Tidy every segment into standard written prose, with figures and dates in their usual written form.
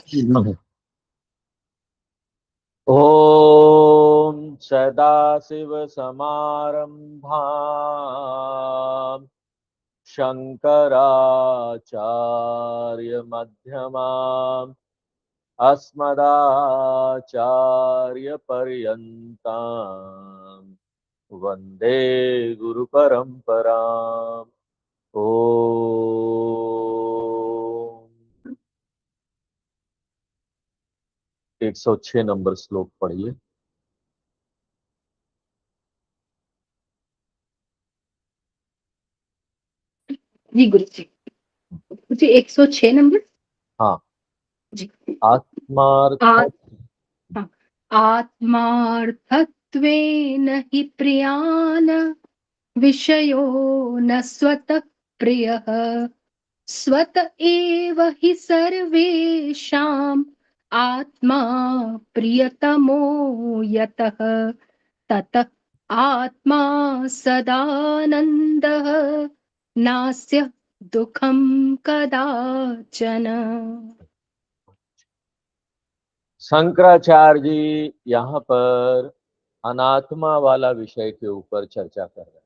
ॐ सदाशिवसमारम्भाम् शङ्कराचार्यमध्यमाम् अस्मदाचार्यपर्यन्ताम् वन्दे गुरुपरम्पराम्। ॐ 106 नंबर श्लोक पढ़िए। जी गुरु जी। जी 106 नंबर। हाँ जी। आत्मार्थ आत्मार्थत्वेन हि प्रियान् विषयो न स्वतः प्रियः स्वत एव हि सर्वेषाम् आत्मा प्रियतमो यतः ततः आत्मा सदानन्दः नास्य दुःखं कदाचन। शंकराचार्य जी यहाँ पर अनात्मा वाला विषय के ऊपर चर्चा कर रहे हैं।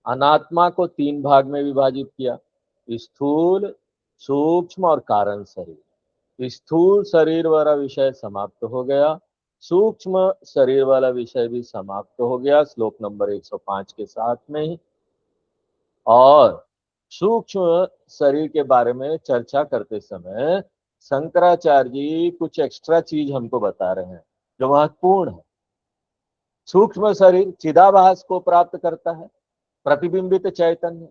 अनात्मा को 3 भाग में विभाजित किया, स्थूल, सूक्ष्म और कारण शरीर। स्थूल शरीर वाला विषय समाप्त हो गया, सूक्ष्म शरीर वाला विषय भी समाप्त हो गया श्लोक नंबर 105 के साथ में ही। और सूक्ष्म शरीर के बारे में चर्चा करते समय शंकराचार्य जी कुछ एक्स्ट्रा चीज हमको बता रहे हैं जो महत्वपूर्ण है। सूक्ष्म शरीर चिदाभास को प्राप्त करता है, प्रतिबिंबित चैतन्य,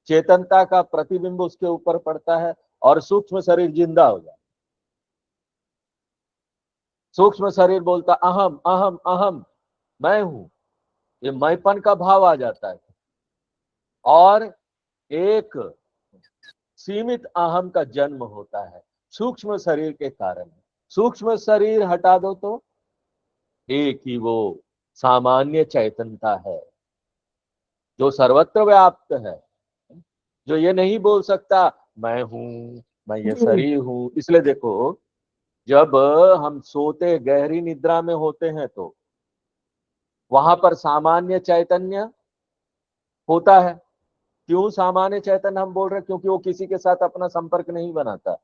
चेतनता का प्रतिबिंब उसके ऊपर पड़ता है और सूक्ष्म शरीर जिंदा हो जाता है। सूक्ष्म शरीर बोलता अहम अहम अहम, मैं हूं, ये मैंपन का भाव आ जाता है और एक सीमित अहम का जन्म होता है सूक्ष्म शरीर के कारण। सूक्ष्म शरीर हटा दो तो एक ही वो सामान्य चैतन्यता है जो सर्वत्र व्याप्त है, जो ये नहीं बोल सकता मैं हूं, मैं ये शरीर हूं। इसलिए देखो, जब हम सोते गहरी निद्रा में होते हैं तो वहां पर सामान्य चैतन्य होता है। क्यों सामान्य चैतन्य हम बोल रहे हैं? क्योंकि वो किसी के साथ अपना संपर्क नहीं बनाता।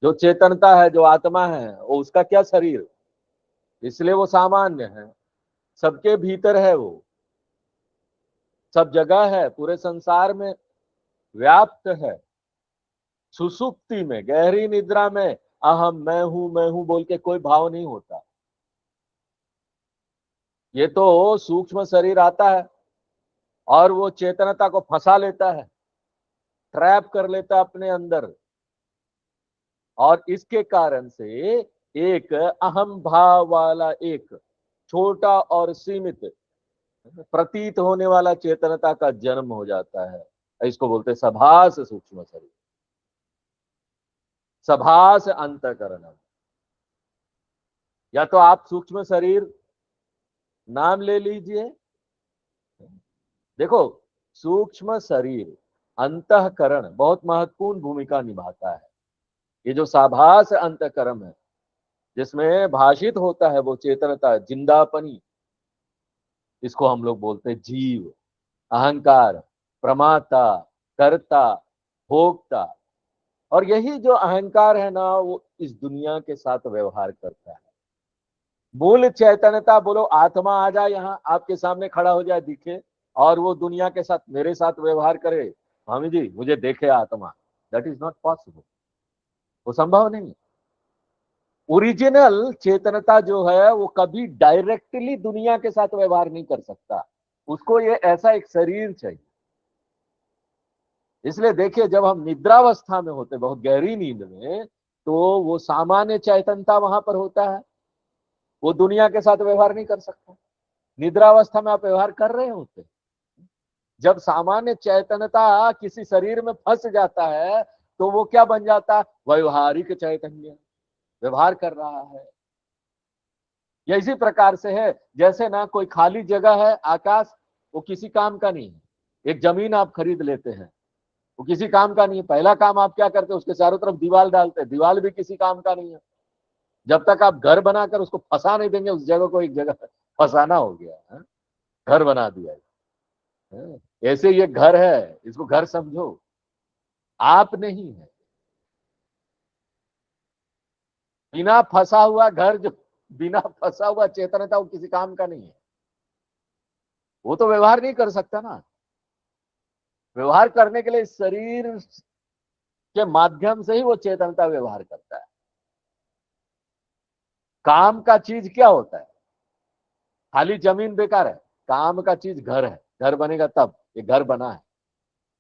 जो चेतनता है, जो आत्मा है, वो उसका क्या शरीर, इसलिए वो सामान्य है, सबके भीतर है, वो सब जगह है, पूरे संसार में व्याप्त है। सुसुप्ति में, गहरी निद्रा में अहम मैं हूं बोल के कोई भाव नहीं होता। ये तो सूक्ष्म शरीर आता है और वो चेतनता को फंसा लेता है, ट्रैप कर लेता है अपने अंदर, और इसके कारण से एक अहम भाव वाला, एक छोटा और सीमित प्रतीत होने वाला चेतनता का जन्म हो जाता है। इसको बोलते हैं सभास सूक्ष्म शरीर, सभास अंतःकरण। या तो आप सूक्ष्म शरीर नाम ले लीजिए। देखो, सूक्ष्म शरीर अंतःकरण बहुत महत्वपूर्ण भूमिका निभाता है। ये जो साभास अंतःकरण है जिसमें भाषित होता है वो चेतनता, जिंदापनी, इसको हम लोग बोलते हैं जीव, अहंकार, प्रमाता, कर्ता, भोक्ता। और यही जो अहंकार है ना, वो इस दुनिया के साथ व्यवहार करता है। मूल चैतन्यता बोलो आत्मा आ जाए यहाँ आपके सामने खड़ा हो जाए, दिखे, और वो दुनिया के साथ, मेरे साथ व्यवहार करे, स्वामी जी मुझे देखे आत्मा, दैट इज नॉट पॉसिबल, वो संभव नहीं। ओरिजिनल चेतनता जो है वो कभी डायरेक्टली दुनिया के साथ व्यवहार नहीं कर सकता, उसको ये ऐसा एक शरीर चाहिए। इसलिए देखिए, जब हम निद्रावस्था में होते, बहुत गहरी नींद में, तो वो सामान्य चैतनता वहां पर होता है, वो दुनिया के साथ व्यवहार नहीं कर सकता। निद्रावस्था में आप व्यवहार कर रहे होते। जब सामान्य चैतन्यता किसी शरीर में फंस जाता है तो वो क्या बन जाता है? व्यवहारिक चैतन्य, व्यवहार कर रहा है। या इसी प्रकार से है, जैसे ना कोई खाली जगह है, आकाश, वो किसी काम का नहीं है। एक जमीन आप खरीद लेते हैं, वो किसी काम का नहीं है। पहला काम आप क्या करते हैं, उसके चारों तरफ दीवार डालते हैं, दीवार भी किसी काम का नहीं है। जब तक आप घर बनाकर उसको फंसा नहीं देंगे, उस जगह को एक जगह फंसाना हो गया है? घर बना दिया है? ऐसे ये घर है, इसको घर समझो, आप नहीं है। बिना फंसा हुआ घर, जो बिना फंसा हुआ चेतनता, वो किसी काम का नहीं है। वो तो व्यवहार नहीं कर सकता ना। व्यवहार करने के लिए शरीर के माध्यम से ही वो चेतनता व्यवहार करता है। काम का चीज क्या होता है? खाली जमीन बेकार है। काम का चीज घर है, घर बनेगा तब। ये घर बना है।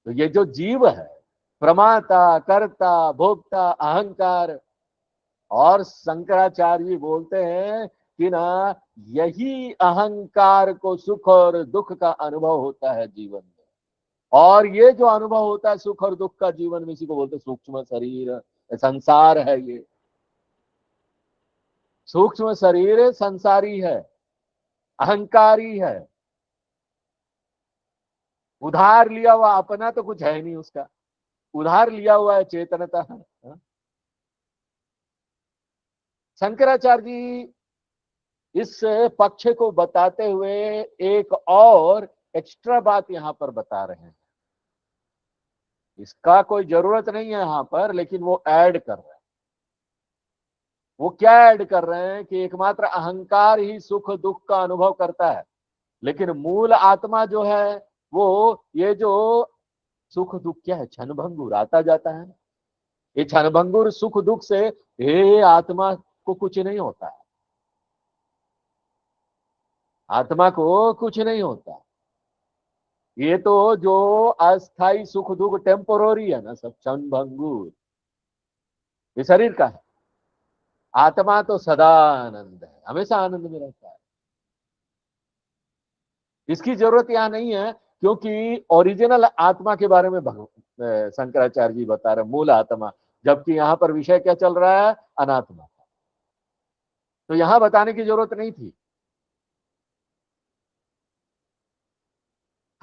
तो ये जो जीव है, प्रमाता, कर्ता, भोक्ता, अहंकार, और शंकराचार्य जी बोलते हैं कि ना, यही अहंकार को सुख और दुख का अनुभव होता है जीवन में। और ये जो अनुभव होता है सुख और दुख का जीवन में, इसी को बोलते हैं सूक्ष्म शरीर, संसार है ये। सूक्ष्म शरीर संसारी है, अहंकारी है। उधार लिया हुआ, अपना तो कुछ है नहीं उसका, उधार लिया हुआ है चेतनता। शंकराचार्य जी इस पक्ष को बताते हुए एक और एक्स्ट्रा बात यहां पर बता रहे हैं। इसका कोई जरूरत नहीं है यहां पर, लेकिन वो ऐड कर रहे हैं। वो क्या ऐड कर रहे हैं कि एकमात्र अहंकार ही सुख दुख का अनुभव करता है, लेकिन मूल आत्मा जो है, वो ये जो सुख दुख क्या है, क्षणभंगुर आता जाता है। ये क्षणभंगुर सुख दुख से ये आत्मा को कुछ नहीं होता है। आत्मा को कुछ नहीं होता। ये तो जो अस्थाई सुख दुख टेम्पोररी है ना, सब क्षणभंगुर, ये शरीर का है। आत्मा तो सदा आनंद है, हमेशा आनंद में रहता है। इसकी जरूरत यहां नहीं है, क्योंकि ओरिजिनल आत्मा के बारे में शंकराचार्य जी बता रहे, मूल आत्मा। जबकि यहां पर विषय क्या चल रहा है, अनात्मा। तो यहां बताने की जरूरत नहीं थी।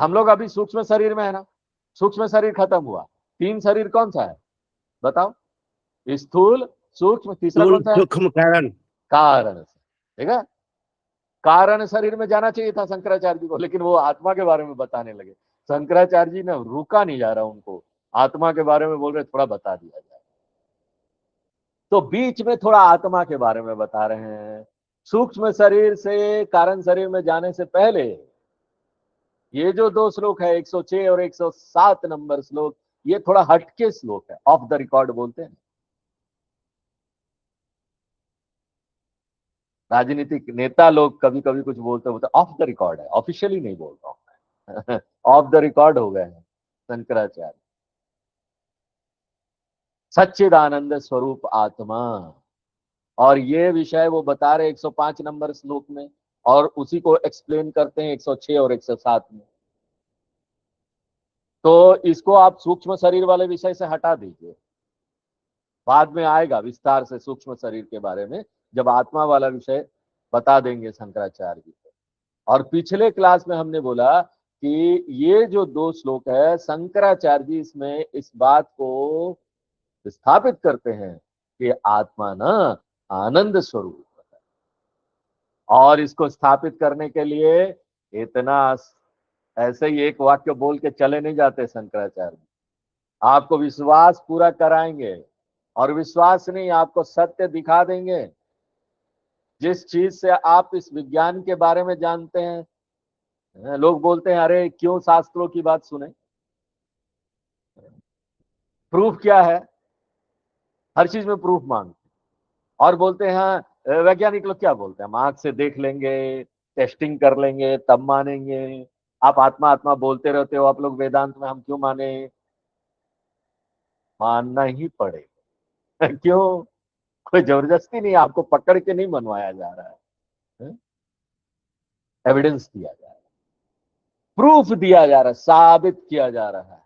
हम लोग अभी सूक्ष्म शरीर में है ना, सूक्ष्म शरीर खत्म हुआ, तीन शरीर कौन सा है बताओ? स्थूल, सूक्ष्म, तीसरा स्थूल कौन सा है? सूक्ष्म कारण। कारण। ठीक है, कारण शरीर में जाना चाहिए था शंकराचार्य जी को, लेकिन वो आत्मा के बारे में बताने लगे। शंकराचार्य जी ने रुका नहीं जा रहा उनको, आत्मा के बारे में बोल रहे, थोड़ा बता दिया जाए। तो बीच में थोड़ा आत्मा के बारे में बता रहे हैं। सूक्ष्म शरीर से कारण शरीर में जाने से पहले ये जो दो श्लोक है, 106 और 107 नंबर श्लोक, ये थोड़ा हटके श्लोक है, ऑफ द रिकॉर्ड बोलते हैं। राजनीतिक नेता लोग कभी कभी कुछ बोलते होते, ऑफ द रिकॉर्ड है, ऑफिशियली नहीं बोल रहा हूं मैं। ऑफ द रिकॉर्ड हो गए हैं शंकराचार्य। सच्चिदानंद स्वरूप आत्मा, और ये विषय वो बता रहे 105 नंबर श्लोक में, और उसी को एक्सप्लेन करते हैं 106 और 107 में। तो इसको आप सूक्ष्म शरीर वाले विषय से हटा दीजिए, बाद में आएगा विस्तार से सूक्ष्म शरीर के बारे में, जब आत्मा वाला विषय बता देंगे शंकराचार्य जी को। और पिछले क्लास में हमने बोला कि ये जो दो श्लोक है, शंकराचार्य जी इसमें इस बात को स्थापित करते हैं कि आत्मा ना आनंद स्वरूप है। और इसको स्थापित करने के लिए इतना ऐसे ही एक वाक्य बोल के चले नहीं जाते शंकराचार्य। आपको विश्वास पूरा कराएंगे, और विश्वास नहीं, आपको सत्य दिखा देंगे। जिस चीज से आप इस विज्ञान के बारे में जानते हैं, लोग बोलते हैं अरे क्यों शास्त्रों की बात सुने, प्रूफ क्या है, हर चीज में प्रूफ मांगते हैं। और बोलते हैं वैज्ञानिक लोग क्या बोलते हैं, हम आंख से देख लेंगे, टेस्टिंग कर लेंगे, तब मानेंगे। आप आत्मा आत्मा बोलते रहते हो, आप लोग वेदांत में, हम क्यों माने? मानना ही पड़ेगा। क्यों? कोई जबरदस्ती नहीं, आपको पकड़ के नहीं मनवाया जा रहा है, एविडेंस दिया जा रहा है, प्रूफ दिया जा रहा है, साबित किया जा रहा है।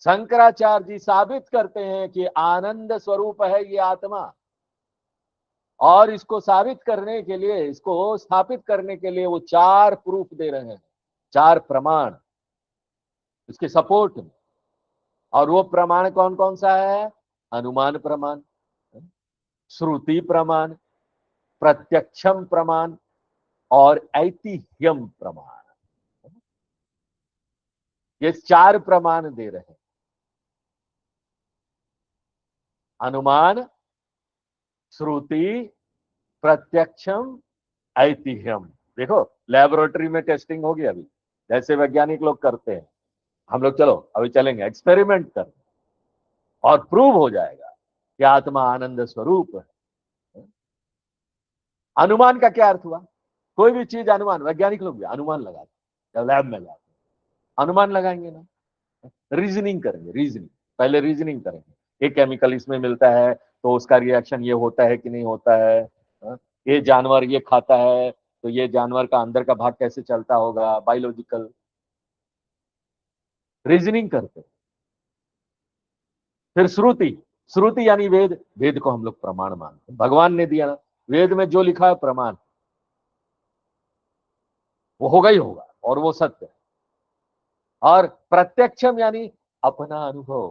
शंकराचार्य जी साबित करते हैं कि आनंद स्वरूप है ये आत्मा, और इसको साबित करने के लिए, इसको स्थापित करने के लिए वो चार प्रूफ दे रहे हैं, चार प्रमाण। इसके सपोर्ट में। और वो प्रमाण कौन कौन सा है? अनुमान प्रमाण, श्रुति प्रमाण, प्रत्यक्षम प्रमाण और ऐतिह्यम प्रमाण। ये 4 प्रमाण दे रहे हैं। अनुमान, श्रुति, प्रत्यक्षम, ऐतिह्यम। देखो लेबोरेटरी में टेस्टिंग होगी अभी, जैसे वैज्ञानिक लोग करते हैं, हम लोग चलो अभी चलेंगे एक्सपेरिमेंट कर, और प्रूव हो जाएगा कि आत्मा आनंद स्वरूप है। अनुमान का क्या अर्थ हुआ? कोई भी चीज अनुमान, वैज्ञानिक लोग भी अनुमान लगाते, जब लैब में जाते अनुमान लगाएंगे ना, रीजनिंग करेंगे, रीजनिंग, पहले रीजनिंग करेंगे। एक केमिकल इसमें मिलता है तो उसका रिएक्शन ये होता है कि नहीं होता है, ये जानवर ये खाता है तो ये जानवर का अंदर का भाग कैसे चलता होगा, बायोलॉजिकल रीजनिंग करते। फिर श्रुति, श्रुति यानी वेद, वेद को हम लोग प्रमाण मानते हैं, भगवान ने दिया ना, वेद में जो लिखा है प्रमाण, वो होगा ही होगा और वो सत्य है। और प्रत्यक्षम यानी अपना अनुभव,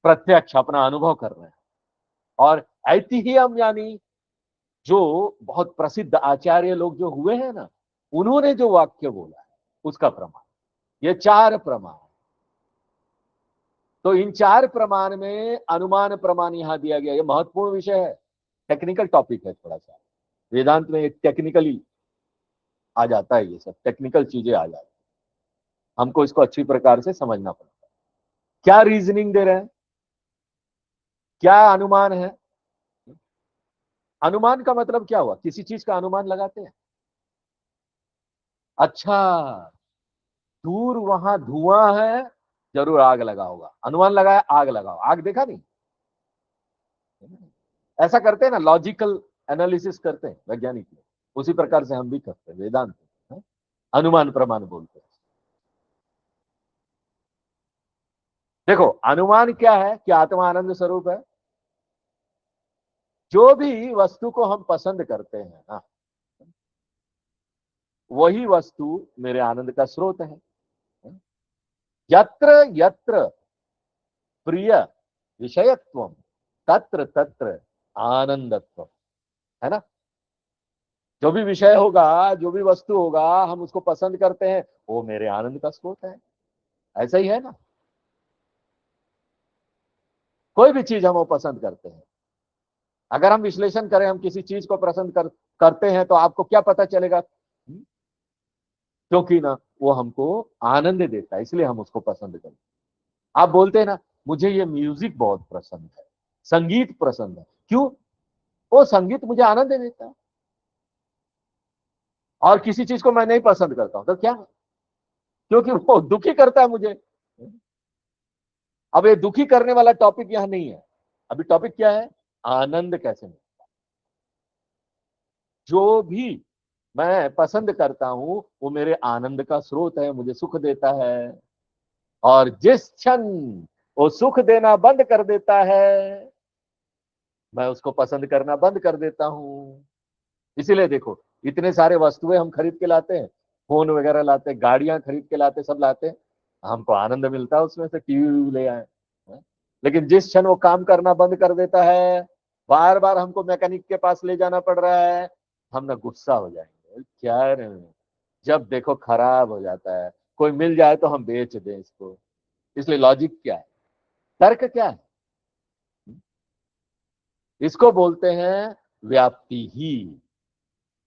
प्रत्यक्ष अपना अनुभव कर रहे हैं। और ऐतिह्यम यानी जो बहुत प्रसिद्ध आचार्य लोग जो हुए हैं ना, उन्होंने जो वाक्य बोला है उसका प्रमाण। ये 4 प्रमाण। तो इन 4 प्रमाण में अनुमान प्रमाण यहां दिया गया। ये महत्वपूर्ण विषय है, टेक्निकल टॉपिक है थोड़ा सा, वेदांत में टेक्निकली आ जाता है, ये सब टेक्निकल चीजें आ जाती है, हमको इसको अच्छी प्रकार से समझना पड़ता है। क्या रीजनिंग दे रहे हैं, क्या अनुमान है? अनुमान का मतलब क्या हुआ? किसी चीज का अनुमान लगाते हैं। अच्छा, दूर वहां धुआं है, जरूर आग लगा होगा, अनुमान लगाया आग लगाओ, आग देखा नहीं। ऐसा करते हैं ना, लॉजिकल एनालिसिस करते हैं वैज्ञानिक लोग, उसी प्रकार से हम भी करते हैं वेदांत में, अनुमान प्रमाण बोलते हैं। देखो अनुमान क्या है कि आत्मा आनंद स्वरूप है। जो भी वस्तु को हम पसंद करते हैं ना, वही वस्तु मेरे आनंद का स्रोत है। यत्र यत्र प्रिय विषयत्व तत्र तत्र आनंदत्व, है ना। जो भी विषय होगा, जो भी वस्तु होगा, हम उसको पसंद करते हैं, वो मेरे आनंद का स्रोत है। ऐसा ही है ना, कोई भी चीज हम वो पसंद करते हैं। अगर हम विश्लेषण करें, हम किसी चीज को पसंद करते हैं तो आपको क्या पता चलेगा? क्योंकि ना वो हमको आनंद देता है, इसलिए हम उसको पसंद करते हैं। आप बोलते हैं ना, मुझे ये म्यूजिक बहुत पसंद है, संगीत पसंद है, क्यों? वो संगीत मुझे आनंद देता है। और किसी चीज को मैं नहीं पसंद करता हूं तो क्या? क्योंकि वो दुखी करता है मुझे। अब ये दुखी करने वाला टॉपिक यहां नहीं है। अभी टॉपिक क्या है? आनंद कैसे मिलता है। जो भी मैं पसंद करता हूं वो मेरे आनंद का स्रोत है, मुझे सुख देता है। और जिस क्षण वो सुख देना बंद कर देता है, मैं उसको पसंद करना बंद कर देता हूं। इसीलिए देखो, इतने सारे वस्तुएं हम खरीद के लाते हैं, फोन वगैरह लाते हैं, गाड़ियां खरीद के लाते, सब लाते हैं, हमको आनंद मिलता है उसमें से, टीवी ले आए। लेकिन जिस क्षण वो काम करना बंद कर देता है, बार बार हमको मैकेनिक के पास ले जाना पड़ रहा है, हम ना गुस्सा हो जाएंगे, क्या रे, जब देखो खराब हो जाता है, कोई मिल जाए तो हम बेच दें इसको। इसलिए लॉजिक क्या है, तर्क क्या है? इसको बोलते हैं व्याप्ति ही।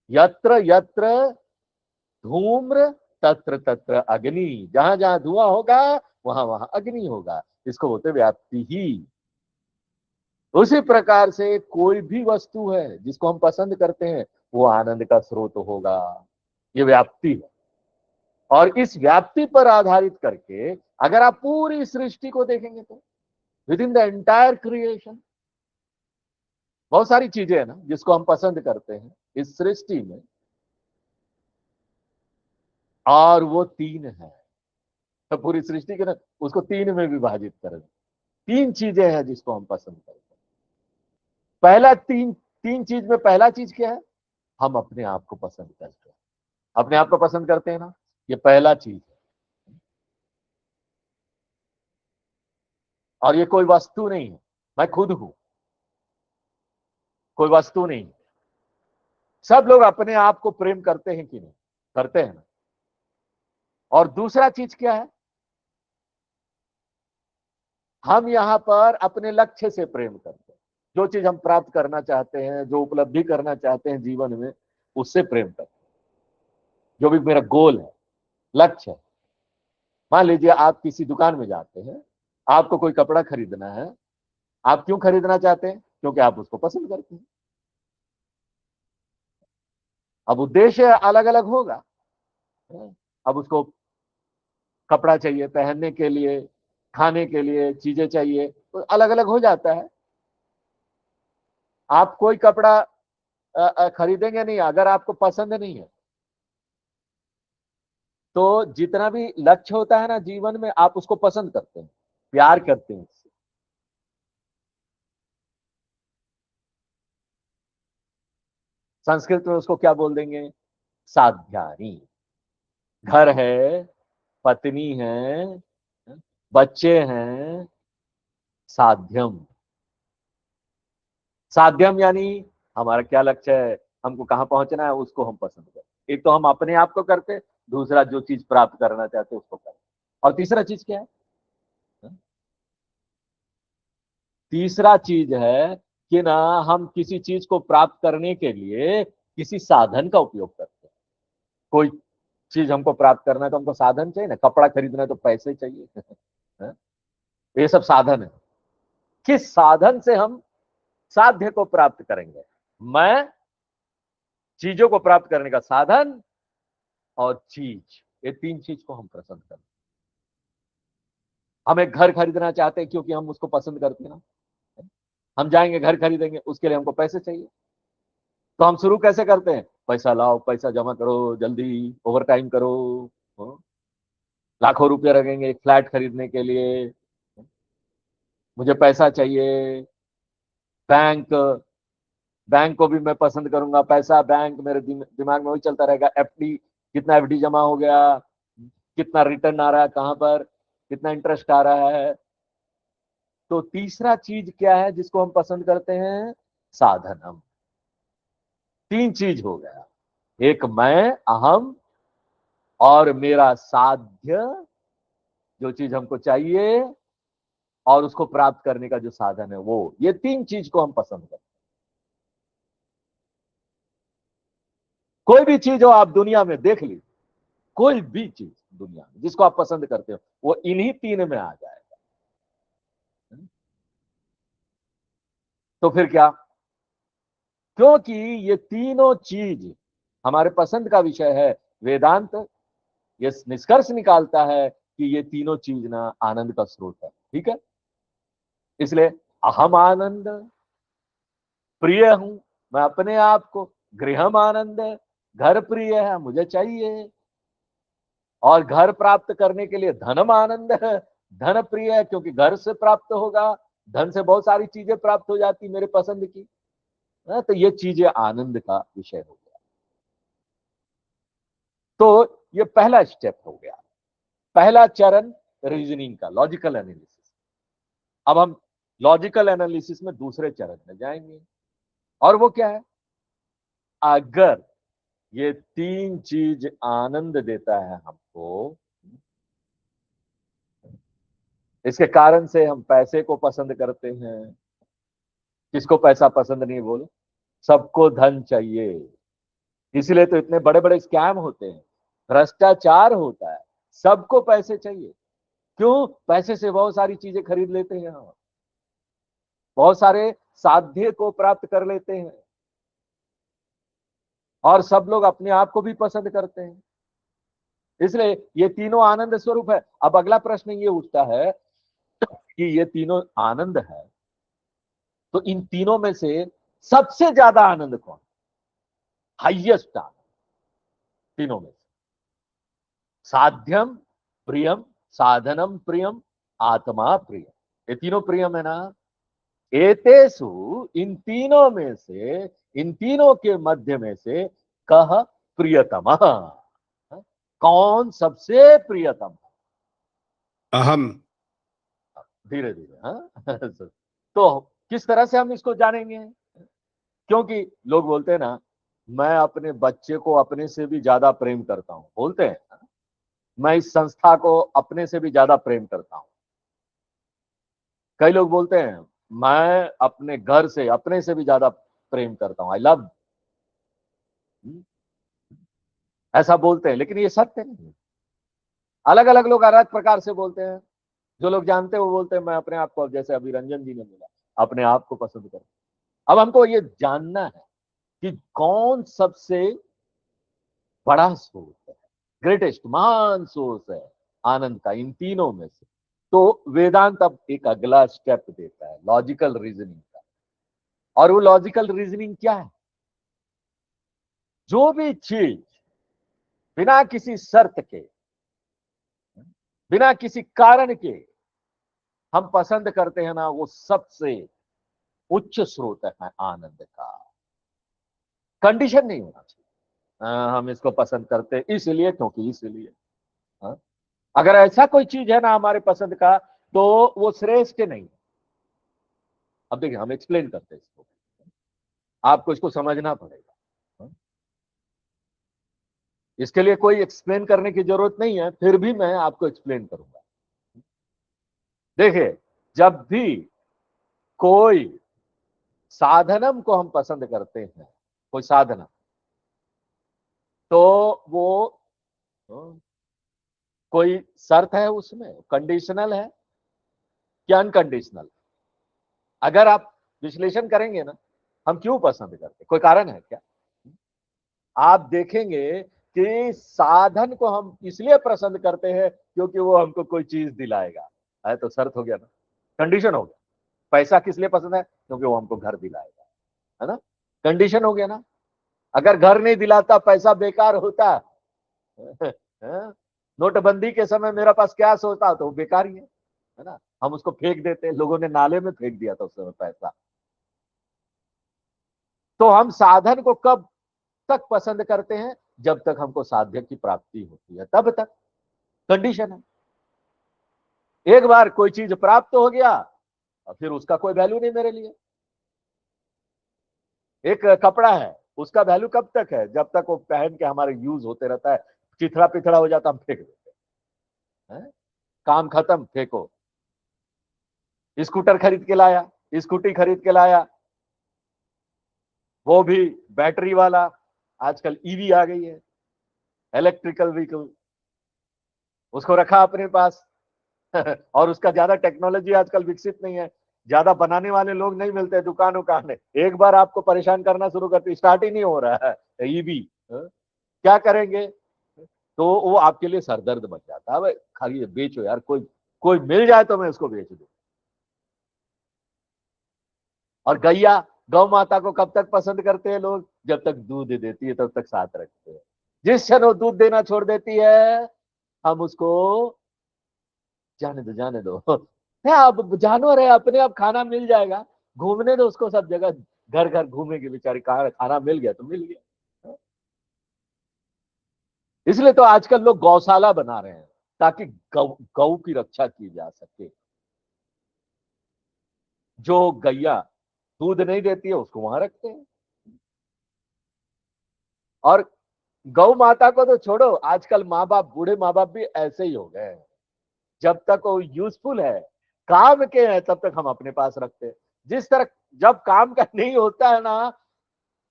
यत्र यत्र धूम्र तत्र तत्र अग्नि, जहां जहां धुआं होगा वहां वहां अग्नि होगा, इसको बोलते व्याप्ति ही। उसी प्रकार से कोई भी वस्तु है जिसको हम पसंद करते हैं, वो आनंद का स्रोत होगा। ये व्याप्ति है। और इस व्याप्ति पर आधारित करके अगर आप पूरी सृष्टि को देखेंगे तो with in the entire creation बहुत सारी चीजें है ना जिसको हम पसंद करते हैं इस सृष्टि में, और वो 3 है। तो पूरी सृष्टि के ना उसको 3 में विभाजित करें, 3 चीजें हैं जिसको हम पसंद करते हैं। पहला तीन चीज में पहला चीज क्या है? हम अपने आप को पसंद करते हैं। अपने आप को पसंद करते हैं ना, ये पहला चीज है। और ये कोई वस्तु नहीं है, मैं खुद हूं, कोई वस्तु नहीं। सब लोग अपने आप को प्रेम करते हैं कि नहीं? करते हैं ना। और दूसरा चीज क्या है? हम यहां पर अपने लक्ष्य से प्रेम करते हैं। जो चीज हम प्राप्त करना चाहते हैं, जो उपलब्धि करना चाहते हैं जीवन में, उससे प्रेम करते हैं। जो भी मेरा गोल है, लक्ष्य है। मान लीजिए आप किसी दुकान में जाते हैं, आपको कोई कपड़ा खरीदना है। आप क्यों खरीदना चाहते हैं? क्योंकि आप उसको पसंद करते हैं। अब उद्देश्य अलग अलग होगा। अब उसको कपड़ा चाहिए पहनने के लिए, खाने के लिए चीजें चाहिए, तो अलग अलग हो जाता है। आप कोई कपड़ा खरीदेंगे नहीं अगर आपको पसंद नहीं है। तो जितना भी लक्ष्य होता है ना जीवन में, आप उसको पसंद करते हैं, प्यार करते हैं उससे। संस्कृत में उसको क्या बोल देंगे? साध्यानी। घर है, पत्नी है, बच्चे हैं, साध्यम। साध्यम यानी हमारा क्या लक्ष्य है, हमको कहां पहुंचना है, उसको हम पसंद करते। एक तो हम अपने आप को करते, दूसरा जो चीज प्राप्त करना चाहते उसको करते। और तीसरा चीज क्या है? तीसरा चीज है कि ना, हम किसी चीज को प्राप्त करने के लिए किसी साधन का उपयोग करते हैं। कोई चीज हमको प्राप्त करना है तो हमको साधन चाहिए ना। कपड़ा खरीदना है तो पैसे चाहिए। ये सब साधन है। किस साधन से हम साध्य को प्राप्त करेंगे? मैं, चीजों को प्राप्त करने का साधन, और चीज, ये तीन चीज को हम पसंद करते हैं। हम एक घर खरीदना चाहते हैं क्योंकि हम उसको पसंद करते हैं ना। हम जाएंगे घर खरीदेंगे, उसके लिए हमको पैसे चाहिए। तो हम शुरू कैसे करते हैं? पैसा लाओ, पैसा जमा करो, जल्दी ओवर टाइम करो। हाँ? लाखों रुपए लगेंगे एक फ्लैट खरीदने के लिए, मुझे पैसा चाहिए। बैंक, बैंक को भी मैं पसंद करूंगा। पैसा, बैंक, मेरे दिमाग में वही चलता रहेगा। एफडी, कितना एफडी जमा हो गया, कितना रिटर्न आ रहा है, कहां पर कितना इंटरेस्ट आ रहा है। तो तीसरा चीज क्या है जिसको हम पसंद करते हैं? साधन। हम तीन चीज हो गया, एक मैं, अहम, और मेरा साध्य, जो चीज हमको चाहिए और उसको प्राप्त करने का जो साधन है वो। ये तीन चीज को हम पसंद करते हैं। कोई भी चीज हो आप दुनिया में देख लीजिए, कोई भी चीज दुनिया में जिसको आप पसंद करते हो, वो इन्हीं तीन में आ जाएगा। तो फिर क्या? क्योंकि ये तीनों चीज हमारे पसंद का विषय है। वेदांत ये निष्कर्ष निकालता है कि ये तीनों चीज ना आनंद का स्रोत है। ठीक है? इसलिए अहम आनंद, प्रिय हूं मैं अपने आप को, गृहम आनंद, घर प्रिय है, मुझे चाहिए। और घर प्राप्त करने के लिए धनम आनंद है, धन प्रिय है क्योंकि घर से प्राप्त होगा। धन से बहुत सारी चीजें प्राप्त हो जाती मेरे पसंद की। तो ये चीजें आनंद का विषय हो गया। तो ये पहला स्टेप हो गया, पहला चरण रीजनिंग का, लॉजिकल एनालिसिस। अब हम लॉजिकल एनालिसिस में दूसरे चरण में जाएंगे, और वो क्या है? अगर ये तीन चीज आनंद देता है हमको, इसके कारण से हम पैसे को पसंद करते हैं। किसको पैसा पसंद नहीं बोलो? सबको धन चाहिए। इसलिए तो इतने बड़े बड़े स्कैम होते हैं, भ्रष्टाचार होता है। सबको पैसे चाहिए। क्यों? पैसे से बहुत सारी चीजें खरीद लेते हैं हम, बहुत सारे साध्य को प्राप्त कर लेते हैं, और सब लोग अपने आप को भी पसंद करते हैं। इसलिए ये तीनों आनंद स्वरूप है। अब अगला प्रश्न ये उठता है कि ये तीनों आनंद है, तो इन तीनों में से सबसे ज्यादा आनंद कौन? हाईएस्ट आनंद तीनों में से? साध्यम प्रियम, साधनम प्रियम, आत्मा प्रियम। ये तीनों प्रियम है ना? एतेषु, इन तीनों में से, इन तीनों के मध्य में से कह प्रियतम, कौन सबसे प्रियतम? अहम। धीरे धीरे। हाँ तो किस तरह से हम इसको जानेंगे? क्योंकि लोग बोलते हैं ना, मैं अपने बच्चे को अपने से भी ज्यादा प्रेम करता हूं, बोलते हैं मैं इस संस्था को अपने से भी ज्यादा प्रेम करता हूं। कई लोग बोलते हैं मैं अपने घर से अपने से भी ज्यादा प्रेम करता हूं, आई लव। ऐसा बोलते हैं, लेकिन ये सत्य नहीं है। अलग अलग लोग अलग प्रकार से बोलते हैं। जो लोग जानते हैं वो बोलते हैं मैं अपने आप को, जैसे अभी रंजन जी ने बोला, अपने आप को पसंद करता हूं। अब हमको ये जानना है कि कौन सबसे बड़ा सोर्स है, ग्रेटेस्ट, महान सोर्स है आनंद का इन तीनों में से। तो वेदांत अब एक अगला स्टेप देता है, लॉजिकल रीजनिंग का। और वो लॉजिकल रीजनिंग क्या है? जो भी चीज बिना किसी शर्त के, बिना किसी कारण के हम पसंद करते हैं ना, वो सबसे उच्च स्रोत है आनंद का। कंडीशन नहीं होना चाहिए हम इसको पसंद करते इसलिए क्योंकि इसलिए। हाँ? अगर ऐसा कोई चीज है ना हमारे पसंद का, तो वो श्रेष्ठ नहीं। अब देखिए हम एक्सप्लेन करते हैं इसको, आपको इसको समझना पड़ेगा। हाँ? इसके लिए कोई एक्सप्लेन करने की जरूरत नहीं है, फिर भी मैं आपको एक्सप्लेन करूंगा। देखिए, जब भी कोई साधनम को हम पसंद करते हैं, कोई साधना, तो वो कोई शर्त है उसमें, कंडीशनल है क्या अनकंडीशनल? अगर आप विश्लेषण करेंगे ना, हम क्यों पसंद करते, कोई कारण है क्या? आप देखेंगे कि साधन को हम इसलिए पसंद करते हैं क्योंकि वो हमको कोई चीज दिलाएगा, है तो शर्त हो गया ना, कंडीशन हो गया। पैसा किस लिए पसंद है? क्योंकि वो हमको घर दिलाएगा, है ना, कंडीशन हो गया ना। अगर घर नहीं दिलाता, पैसा बेकार होता। नोटबंदी के समय मेरा पास क्या सोचता, तो वो बेकार ही है ना, हम उसको फेंक देते, लोगों ने नाले में फेंक दिया था उस समय पैसा। तो हम साधन को कब तक पसंद करते हैं? जब तक हमको साध्य की प्राप्ति होती है, तब तक। कंडीशन है, एक बार कोई चीज प्राप्त हो गया और फिर उसका कोई वैल्यू नहीं मेरे लिए। एक कपड़ा है, उसका वैल्यू कब तक है? जब तक वो पहन के हमारे यूज होते रहता है, चिथड़ा पिथड़ा हो जाता हम फेंक देते हैं, काम खत्म, फेंको। स्कूटर खरीद के लाया, स्कूटी खरीद के लाया, वो भी बैटरी वाला, आजकल ईवी आ गई है, इलेक्ट्रिकल व्हीकल, उसको रखा अपने पास। और उसका ज्यादा टेक्नोलॉजी आजकल विकसित नहीं है, ज्यादा बनाने वाले लोग नहीं मिलते, दुकान उकान है। एक बार आपको परेशान करना शुरू करती, स्टार्ट ही नहीं हो रहा है ईवी, क्या करेंगे? तो वो आपके लिए सरदर्द बन जाता है, भाई खाली ये बेचो यार, कोई कोई मिल जाए तो मैं उसको बेच दूं। और गैया, गौ माता को कब तक पसंद करते हैं लोग? जब तक दूध देती है तब तक साथ रखते हैं। जिस क्षण वो दूध देना छोड़ देती है, हम उसको जाने दो जाने दो। है, अब जानवर है, अपने आप खाना मिल जाएगा, घूमने दो उसको सब जगह, घर घर घूमेगी बेचारी, कहा खाना मिल गया तो मिल गया। इसलिए तो आजकल लोग गौशाला बना रहे हैं, ताकि गौ गौ की रक्षा की जा सके। जो गैया दूध नहीं देती है उसको वहां रखते हैं। और गौ माता को तो छोड़ो, आजकल माँ बाप, बूढ़े माँ बाप भी ऐसे ही हो गए हैं। जब तक वो यूजफुल है, काम के हैं, तब तक हम अपने पास रखते हैं। जिस तरह जब काम का नहीं होता है ना,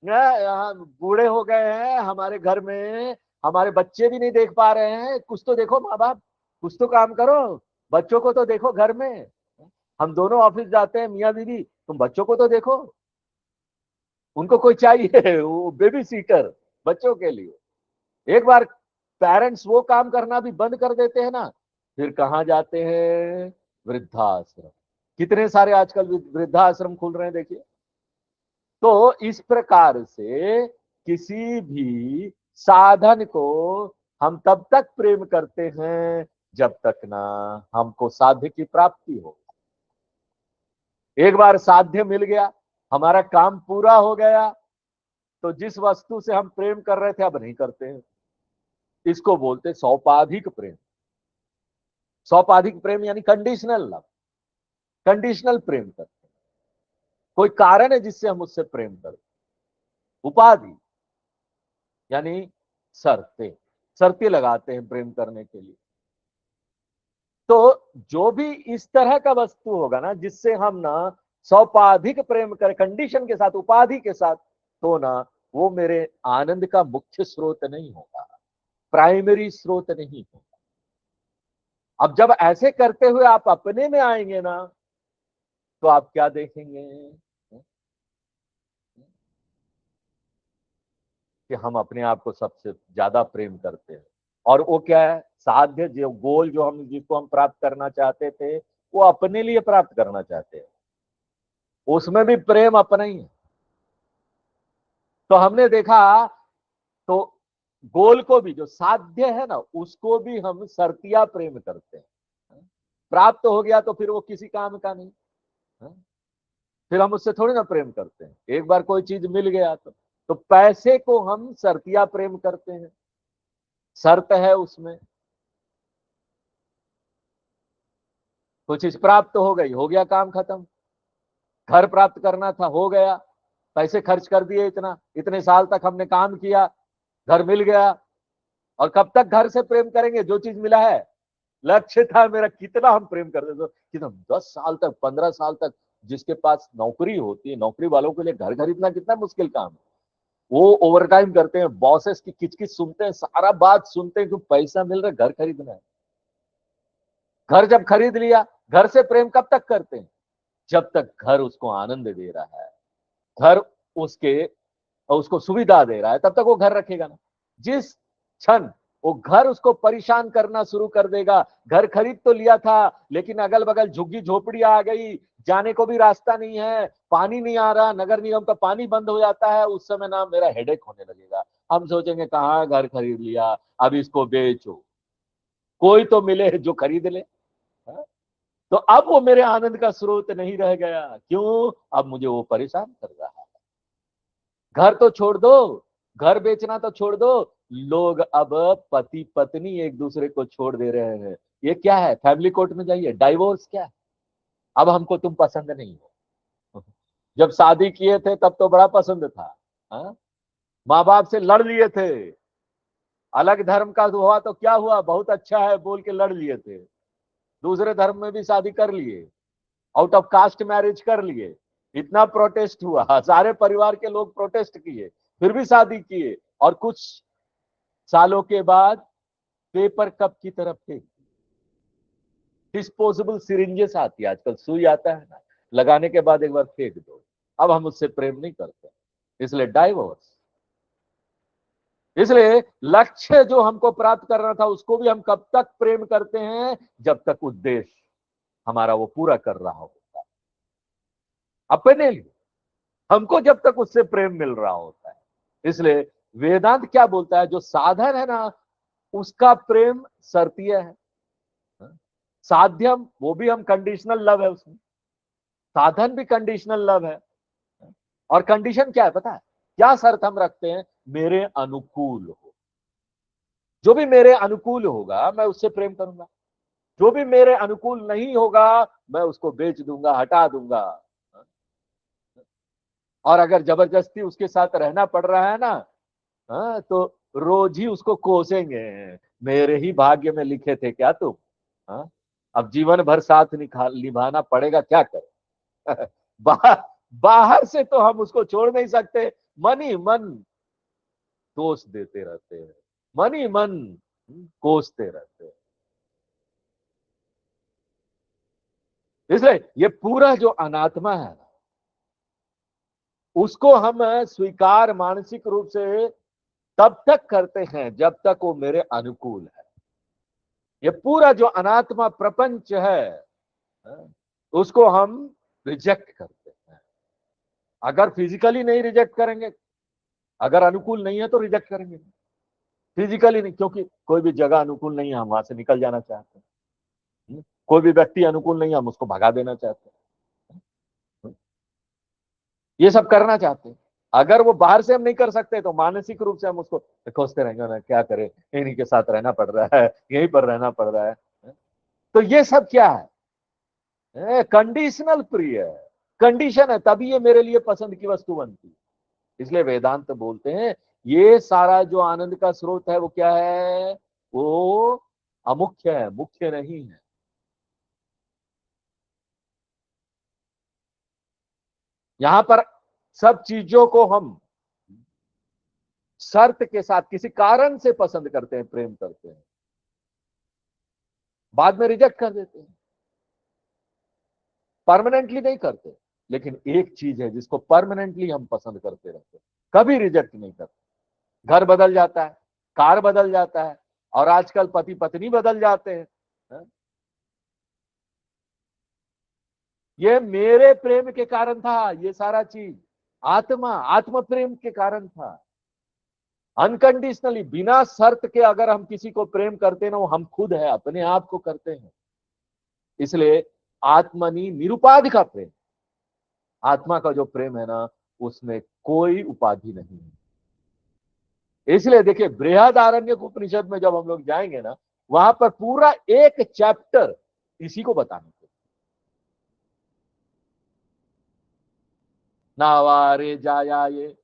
बूढ़े हो गए हैं हमारे घर में, हमारे बच्चे भी नहीं देख पा रहे हैं, कुछ तो देखो माँ बाप, कुछ तो काम करो, बच्चों को तो देखो घर में। हम दोनों ऑफिस जाते हैं मियाँ बीवी, तुम बच्चों को तो देखो, उनको कोई चाहिए वो बेबी सीटर बच्चों के लिए। एक बार पेरेंट्स वो काम करना भी बंद कर देते हैं ना, फिर कहाँ जाते हैं? वृद्धाश्रम। कितने सारे आजकल वृद्धाश्रम खुल रहे हैं, देखिए। तो इस प्रकार से किसी भी साधन को हम तब तक प्रेम करते हैं जब तक ना हमको साध्य की प्राप्ति हो। एक बार साध्य मिल गया, हमारा काम पूरा हो गया, तो जिस वस्तु से हम प्रेम कर रहे थे अब नहीं करते हैं। इसको बोलते सौपाधिक प्रेम। सौपाधिक प्रेम यानी कंडीशनल लव। कंडीशनल प्रेम करते हैं, कोई कारण है जिससे हम उससे प्रेम करते हैं। उपाधि यानी शर्तें लगाते हैं प्रेम करने के लिए। तो जो भी इस तरह का वस्तु होगा ना जिससे हम ना सौपाधिक प्रेम करें, कंडीशन के साथ, उपाधि के साथ, तो ना वो मेरे आनंद का मुख्य स्रोत नहीं होगा, प्राइमरी स्रोत नहीं होगा। अब जब ऐसे करते हुए आप अपने में आएंगे ना, तो आप क्या देखेंगे कि हम अपने आप को सबसे ज्यादा प्रेम करते हैं। और वो क्या है, साध्य जो गोल जो हम जिसको हम प्राप्त करना चाहते थे, वो अपने लिए प्राप्त करना चाहते हैं, उसमें भी प्रेम अपना ही है। तो हमने देखा, तो गोल को भी, जो साध्य है ना, उसको भी हम शर्तिया प्रेम करते हैं। प्राप्त हो गया तो फिर वो किसी काम का नहीं, फिर हम उससे थोड़ी ना प्रेम करते हैं। एक बार कोई चीज मिल गया तो पैसे को हम शर्तिया प्रेम करते हैं, शर्त है उसमें, कुछ चीज प्राप्त हो गई, हो गया काम खत्म। घर प्राप्त करना था, हो गया, पैसे खर्च कर दिए, इतने साल तक हमने काम किया, घर मिल गया। और कब तक घर से प्रेम करेंगे, जो चीज मिला है। लक्ष्य था मेरा, कितना हम प्रेम करते थे, कितना 10 साल तक, 15 साल तक। जिसके पास नौकरी होती है, नौकरी वालों के लिए घर खरीदना कितना मुश्किल काम है। वो ओवर टाइम करते हैं, बॉसेस की किचकिच सुनते हैं, सारा बात सुनते हैं कि पैसा मिल रहा है, घर खरीदना है। घर जब खरीद लिया, घर से प्रेम कब तक करते हैं, जब तक घर उसको आनंद दे रहा है, घर उसके उसको सुविधा दे रहा है, तब तक वो घर रखेगा ना। जिस क्षण वो घर उसको परेशान करना शुरू कर देगा, घर खरीद तो लिया था लेकिन अगल बगल झुग्गी झोपड़ी आ गई, जाने को भी रास्ता नहीं है, पानी नहीं आ रहा, नगर निगम का पानी बंद हो जाता है, उस समय ना मेरा हेडेक होने लगेगा। हम सोचेंगे कहाँ घर खरीद लिया, अब इसको बेचो, कोई तो मिले जो खरीद ले। हाँ? तो अब वो मेरे आनंद का स्रोत नहीं रह गया। क्यों? अब मुझे वो परेशान कर रहा है। घर तो छोड़ दो, घर बेचना तो छोड़ दो, लोग अब पति पत्नी एक दूसरे को छोड़ दे रहे हैं। ये क्या है? फैमिली कोर्ट में जाइए, डाइवोर्स क्या है? अब हमको तुम पसंद नहीं हो। जब शादी किए थे तब तो बड़ा पसंद था, हाँ? माँ बाप से लड़ लिए थे, अलग धर्म का हुआ तो क्या हुआ, बहुत अच्छा है बोल के लड़ लिए थे, दूसरे धर्म में भी शादी कर लिए, आउट ऑफ कास्ट मैरिज कर लिए, इतना प्रोटेस्ट हुआ, सारे परिवार के लोग प्रोटेस्ट किए, फिर भी शादी किए, और कुछ सालों के बाद पेपर कप की तरफ फेंक। डिस्पोजेबल सिरिंजेस आती है आजकल, सुई आता है ना, लगाने के बाद एक बार फेंक दो। अब हम उससे प्रेम नहीं करते, इसलिए डाइवोर्स। इसलिए लक्ष्य जो हमको प्राप्त करना था, उसको भी हम कब तक प्रेम करते हैं, जब तक उद्देश्य हमारा वो पूरा कर रहा होता है अपने लिए, हमको जब तक उससे प्रेम मिल रहा होता है। इसलिए वेदांत क्या बोलता है, जो साधन है ना, उसका प्रेम शर्तीय है। साध्यम, वो भी हम कंडीशनल लव है उसमें, साधन भी कंडीशनल लव है। और कंडीशन क्या है पता है, क्या शर्त हम रखते हैं? मेरे अनुकूल हो, जो भी मेरे अनुकूल होगा मैं उससे प्रेम करूंगा, जो भी मेरे अनुकूल नहीं होगा मैं उसको बेच दूंगा, हटा दूंगा। और अगर जबरदस्ती उसके साथ रहना पड़ रहा है ना, हाँ, तो रोज ही उसको कोसेंगे, मेरे ही भाग्य में लिखे थे क्या तुम, हाँ? अब जीवन भर साथ निभाना पड़ेगा, क्या करें। बाहर से तो हम उसको छोड़ नहीं सकते, मन ही मन दोष देते रहते हैं, मन ही मन कोसते रहते हैं। इसलिए ये पूरा जो अनात्मा है, उसको हम स्वीकार मानसिक रूप से तब तक करते हैं जब तक वो मेरे अनुकूल है। ये पूरा जो अनात्मा प्रपंच है, उसको हम रिजेक्ट करते हैं। अगर फिजिकली नहीं रिजेक्ट करेंगे, अगर अनुकूल नहीं है तो रिजेक्ट करेंगे, फिजिकली नहीं, क्योंकि कोई भी जगह अनुकूल नहीं है, हम वहां से निकल जाना चाहते हैं। कोई भी व्यक्ति अनुकूल नहीं है, हम उसको भगा देना चाहते हैं। ये सब करना चाहते हैं। अगर वो बाहर से हम नहीं कर सकते तो मानसिक रूप से हम उसको खोजते रहेंगे ना, क्या करें, इन्हीं के साथ रहना पड़ रहा है, यहीं पर रहना पड़ रहा है। तो ये सब क्या है? कंडीशनल प्रिय है, कंडीशन है तभी ये मेरे लिए पसंद की वस्तु बनती है। इसलिए वेदांत बोलते हैं ये सारा जो आनंद का स्रोत है वो क्या है, वो अमुख्य है, मुख्य नहीं है। यहां पर सब चीजों को हम शर्त के साथ किसी कारण से पसंद करते हैं, प्रेम करते हैं, बाद में रिजेक्ट कर देते हैं, परमानेंटली नहीं करते। लेकिन एक चीज है जिसको परमानेंटली हम पसंद करते रहते हैं, कभी रिजेक्ट नहीं करते। घर बदल जाता है, कार बदल जाता है, और आजकल पति पत्नी बदल जाते हैं। ये मेरे प्रेम के कारण था, ये सारा चीज आत्म प्रेम के कारण था। अनकंडीशनली, बिना शर्त के अगर हम किसी को प्रेम करते ना, वो हम खुद है, अपने आप को करते हैं। इसलिए आत्मनि निरुपाधि का प्रेम, आत्मा का जो प्रेम है ना, उसमें कोई उपाधि नहीं है। इसलिए देखिए बृहदारण्यक उपनिषद में जब हम लोग जाएंगे ना, वहां पर पूरा एक चैप्टर इसी को बताने के, नावारे जाया ये,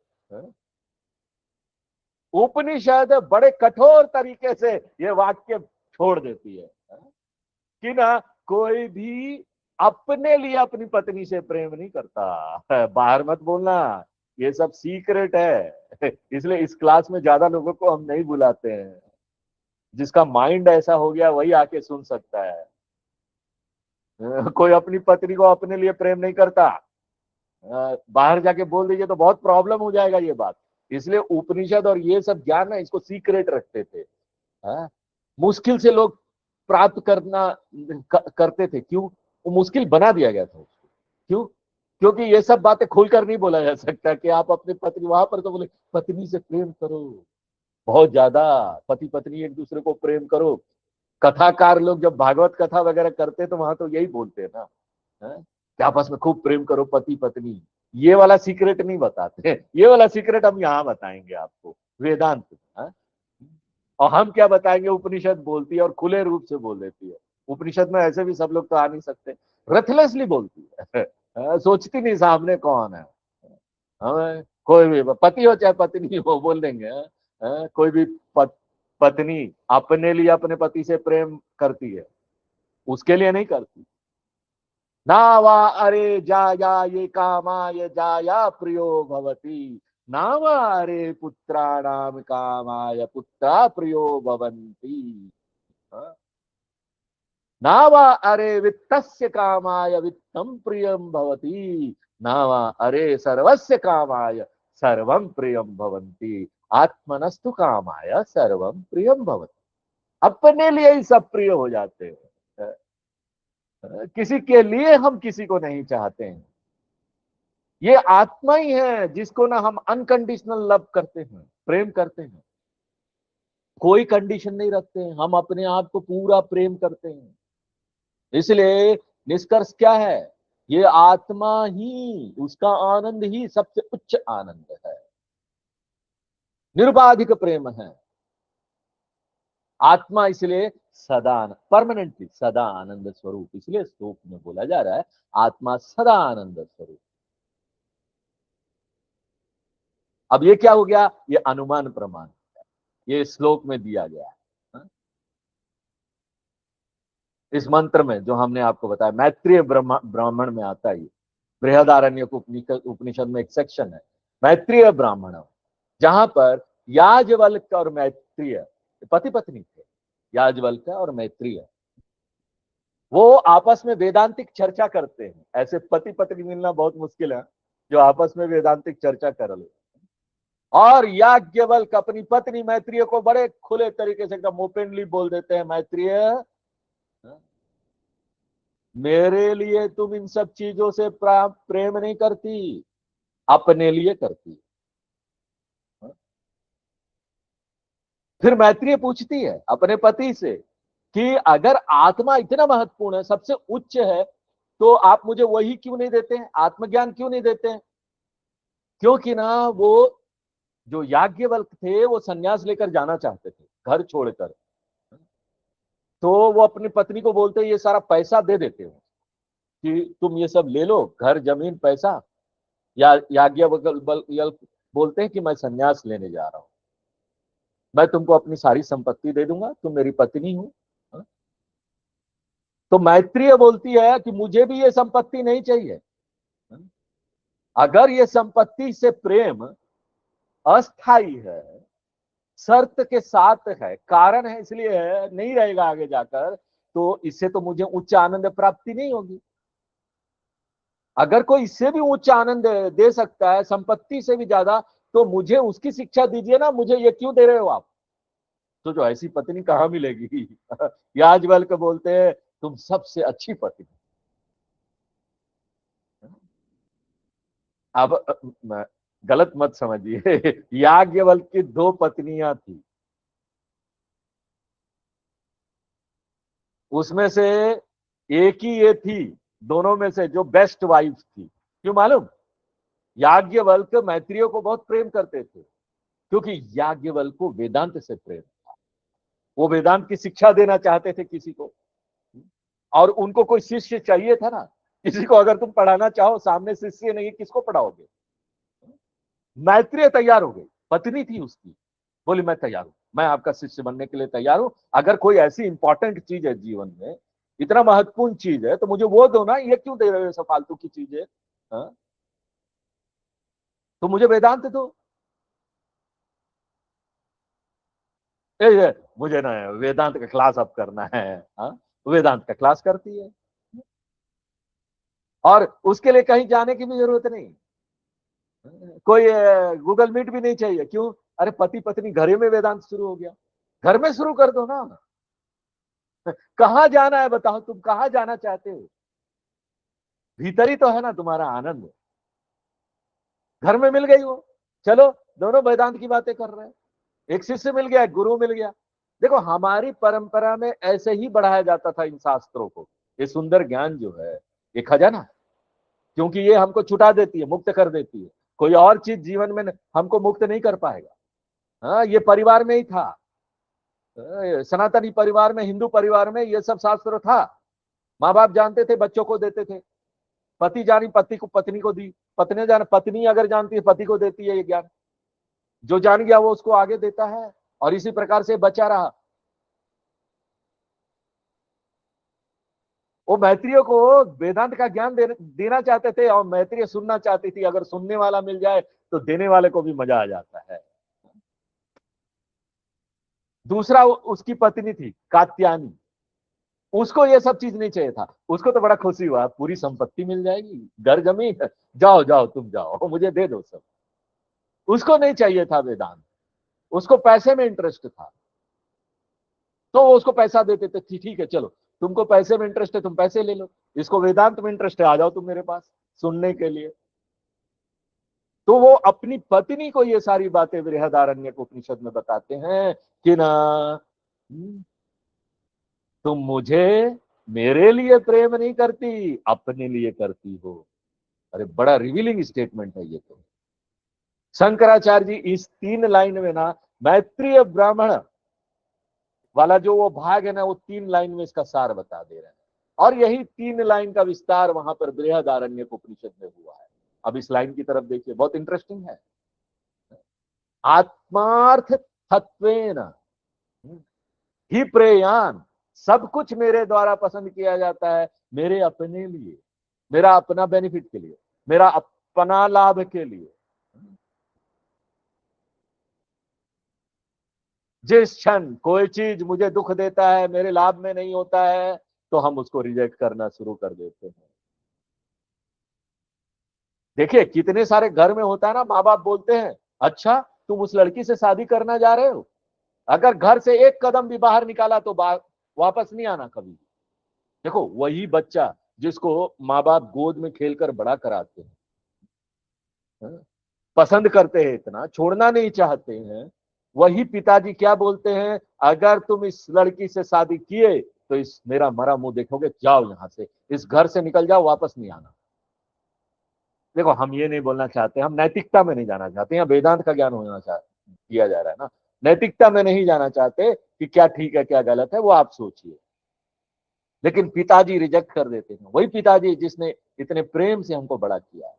उपनिषद बड़े कठोर तरीके से ये वाक्य छोड़ देती है कि ना कोई भी अपने लिए अपनी पत्नी से प्रेम नहीं करता, बाहर मत बोलना, ये सब सीक्रेट है। इसलिए इस क्लास में ज्यादा लोगों को हम नहीं बुलाते हैं, जिसका माइंड ऐसा हो गया वही आके सुन सकता है। कोई अपनी पत्नी को अपने लिए प्रेम नहीं करता, बाहर जाके बोल दीजिए तो बहुत प्रॉब्लम हो जाएगा ये बात। इसलिए उपनिषद और ये सब ज्ञान है, इसको सीक्रेट रखते थे। मुश्किल से लोग प्राप्त करते थे। क्यों? वो मुश्किल बना दिया गया था उसको। क्यों? क्योंकि ये सब बातें खुलकर नहीं बोला जा सकता कि आप अपनी पत्नी, वहां पर तो बोले पत्नी से प्रेम करो, बहुत ज्यादा पति पत्नी एक दूसरे को प्रेम करो। कथाकार लोग जब भागवत कथा वगैरह करते तो वहां तो यही बोलते हैं ना, कि आपस में खूब प्रेम करो पति पत्नी। ये वाला सीक्रेट नहीं बताते, ये वाला सीक्रेट हम यहाँ बताएंगे आपको, वेदांत। और हम क्या बताएंगे, उपनिषद बोलती है और खुले रूप से बोल देती है। उपनिषद में ऐसे भी सब लोग तो आ नहीं सकते, रथलेसली बोलती है। सोचती नहीं सामने कौन है। हमें कोई भी पति हो चाहे पत्नी हो बोल देंगे। कोई भी पत्नी अपने लिए अपने पति से प्रेम करती है, उसके लिए नहीं करती। ना वा अरे जाया ये कामाय जाया प्रियो भवति, ना वा अरे पुत्राणाम कामाय पुत्रा प्रियो भवन्ति, ना वा अरे वित्तस्य कामाय वित्तम प्रियम भवति, ना वा अरे सर्वस्य कामाय सर्वम प्रियम भवन्ति, आत्मनस्तु कामाय सर्वम प्रियम भवति। अपने लिए ही सब प्रिय हो जाते हैं, किसी के लिए हम किसी को नहीं चाहते हैं। ये आत्मा ही है जिसको ना हम अनकंडीशनल लव करते हैं, प्रेम करते हैं, कोई कंडीशन नहीं रखते हैं, हम अपने आप को पूरा प्रेम करते हैं। इसलिए निष्कर्ष क्या है, ये आत्मा ही, उसका आनंद ही सबसे उच्च आनंद है, निरुपाधिक प्रेम है आत्मा। इसलिए सदा परमानेंटली सदा आनंद स्वरूप, इसलिए श्लोक में बोला जा रहा है आत्मा सदा आनंद स्वरूप। अब ये क्या हो गया, ये अनुमान प्रमाण ये श्लोक में दिया गया है। इस मंत्र में जो हमने आपको बताया, मैत्रेय ब्राह्मण में आता है, बृहदारण्यक उपनिषद में एक सेक्शन है मैत्रेय ब्राह्मण, जहां पर याज्ञवल्क्य और मैत्रेय पति पत्नी थे, याज्ञवल्क्य और मैत्रेय, वो आपस में वेदांतिक चर्चा करते हैं। ऐसे पति पत्नी मिलना बहुत मुश्किल है जो आपस में वेदांतिक चर्चा कर ले। और याज्ञवल्क्य अपनी पत्नी मैत्रेय को बड़े खुले तरीके से एकदम ओपनली बोल देते हैं, मैत्रेय मेरे लिए तुम इन सब चीजों से प्रेम नहीं करती, अपने लिए करती। फिर मैत्रेय पूछती है अपने पति से कि अगर आत्मा इतना महत्वपूर्ण है, सबसे उच्च है, तो आप मुझे वही क्यों नहीं देते हैं, आत्मज्ञान क्यों नहीं देते हैं? क्योंकि ना वो जो याज्ञवल्क्य थे वो सन्यास लेकर जाना चाहते थे घर छोड़कर, तो वो अपनी पत्नी को बोलते ये सारा पैसा दे देते हो, कि तुम ये सब ले लो, घर जमीन पैसा, या याज्ञवल्क्य बोलते हैं कि मैं संन्यास लेने जा रहा हूं, मैं तुमको अपनी सारी संपत्ति दे दूंगा, तुम मेरी पत्नी हो। हाँ? तो मैत्रेय बोलती है कि मुझे भी ये संपत्ति नहीं चाहिए। हाँ? अगर ये संपत्ति से प्रेम अस्थाई है, शर्त के साथ है, कारण है इसलिए है, नहीं रहेगा आगे जाकर, तो इससे तो मुझे उच्च आनंद प्राप्ति नहीं होगी। अगर कोई इससे भी उच्च आनंद दे सकता है, संपत्ति से भी ज्यादा, तो मुझे उसकी शिक्षा दीजिए ना, मुझे ये क्यों दे रहे हो आप? तो जो ऐसी पत्नी कहां मिलेगी? याज्ञवल्क्य बोलते हैं तुम सबसे अच्छी पत्नी। अब गलत मत समझिए, याज्ञवल्क्य की 2 पत्नियां थी, उसमें से एक ही ये थी दोनों में से जो बेस्ट वाइफ थी। क्यों मालूम? याज्ञवल्क्य मैत्रेय को बहुत प्रेम करते थे, क्योंकि याज्ञवल्क्य को वेदांत से प्रेम, वो वेदांत की शिक्षा देना चाहते थे किसी को, और उनको कोई शिष्य चाहिए था ना। किसी को अगर तुम पढ़ाना चाहो, सामने शिष्य नहीं, किसको पढ़ाओगे? मैत्रेय तैयार हो गई, पत्नी थी उसकी, बोली मैं तैयार हूं, मैं आपका शिष्य बनने के लिए तैयार हूं। अगर कोई ऐसी इंपॉर्टेंट चीज है जीवन में, इतना महत्वपूर्ण चीज है, तो मुझे वो दो ना, ये क्यों दे रहे हो सब फालतू की चीजें? हाँ? तो मुझे वेदांत दो। मुझे ना वेदांत का क्लास अब करना है। हाँ? वेदांत का क्लास करती है, और उसके लिए कहीं जाने की भी जरूरत नहीं, कोई गूगल मीट भी नहीं चाहिए। क्यों? अरे पति पत्नी घर में वेदांत शुरू हो गया, घर में शुरू कर दो ना। कहां जाना है बताओ, तुम कहां जाना चाहते हो? भीतर ही तो है ना तुम्हारा आनंद, घर में मिल गई वो, चलो दोनों वेदांत की बातें कर रहे हैं, एक शिष्य मिल गया, एक गुरु मिल गया। देखो हमारी परंपरा में ऐसे ही बढ़ाया जाता था इन शास्त्रों को। ये सुंदर ज्ञान जो है, ये खजाना है, क्योंकि ये हमको छुटा देती है, मुक्त कर देती है। कोई और चीज जीवन में हमको मुक्त नहीं कर पाएगा। हाँ, ये परिवार में ही था, सनातनी परिवार में, हिंदू परिवार में ये सब शास्त्र था। माँ बाप जानते थे, बच्चों को देते थे। पति जानी पति को, पत्नी को दी, पत्नी जान, पत्नी अगर जानती है पति को देती है ये ज्ञान। जो जान गया वो उसको आगे देता है, और इसी प्रकार से बचा रहा। वो मैत्रेय को वेदांत का ज्ञान देना चाहते थे, और मैत्रेय सुनना चाहती थी। अगर सुनने वाला मिल जाए तो देने वाले को भी मजा आ जाता है। दूसरा उसकी पत्नी थी कात्यायनी, उसको ये सब चीज नहीं चाहिए था। उसको तो बड़ा खुशी हुआ, पूरी संपत्ति मिल जाएगी, घर जमीन, जाओ जाओ तुम जाओ, मुझे दे दो सब। उसको नहीं चाहिए था वेदांत, उसको पैसे में इंटरेस्ट था। तो वो उसको पैसा देते थे, ठीक है चलो, तुमको पैसे में इंटरेस्ट है, तुम पैसे ले लो, इसको वेदांत में इंटरेस्ट है, आ जाओ तुम मेरे पास सुनने के लिए। तो वो अपनी पत्नी को ये सारी बातें बृहदारण्यक उपनिषद में बताते हैं कि ना, तुम मुझे मेरे लिए प्रेम नहीं करती, अपने लिए करती हो। अरे बड़ा रिवीलिंग स्टेटमेंट है ये तो। शंकराचार्य जी इस 3 लाइन में ना, मैत्रेय ब्राह्मण वाला जो वो भाग है ना, वो 3 लाइन में इसका सार बता दे रहे हैं। और यही 3 लाइन का विस्तार वहां पर बृहदारण्यक उपनिषद में हुआ है। अब इस लाइन की तरफ देखिए, बहुत इंटरेस्टिंग है। आत्मार्थ तत्वेन ही प्रेयान, सब कुछ मेरे द्वारा पसंद किया जाता है, मेरे अपने लिए, मेरा अपना बेनिफिट के लिए, मेरा अपना लाभ के लिए। जिस क्षण कोई चीज मुझे दुख देता है, मेरे लाभ में नहीं होता है, तो हम उसको रिजेक्ट करना शुरू कर देते हैं। देखिए कितने सारे घर में होता है ना, माँ बाप बोलते हैं अच्छा तुम उस लड़की से शादी करना जा रहे हो, अगर घर से एक कदम भी बाहर निकाला तो वापस नहीं आना कभी। देखो वही बच्चा जिसको माँ बाप गोद में खेलकर बड़ा कराते हैं, पसंद करते हैं, इतना छोड़ना नहीं चाहते हैं, वही पिताजी क्या बोलते हैं, अगर तुम इस लड़की से शादी किए तो इस मेरा मरा मुंह देखोगे, जाओ यहां से, इस घर से निकल जाओ, वापस नहीं आना। देखो हम ये नहीं बोलना चाहते, हम नैतिकता में नहीं जाना चाहते, यहाँ वेदांत का ज्ञान होना किया जा रहा है ना। नैतिकता में नहीं जाना चाहते कि क्या ठीक है क्या गलत है, वो आप सोचिए। लेकिन पिताजी रिजेक्ट कर देते हैं, वही पिताजी जिसने इतने प्रेम से हमको बड़ा किया है।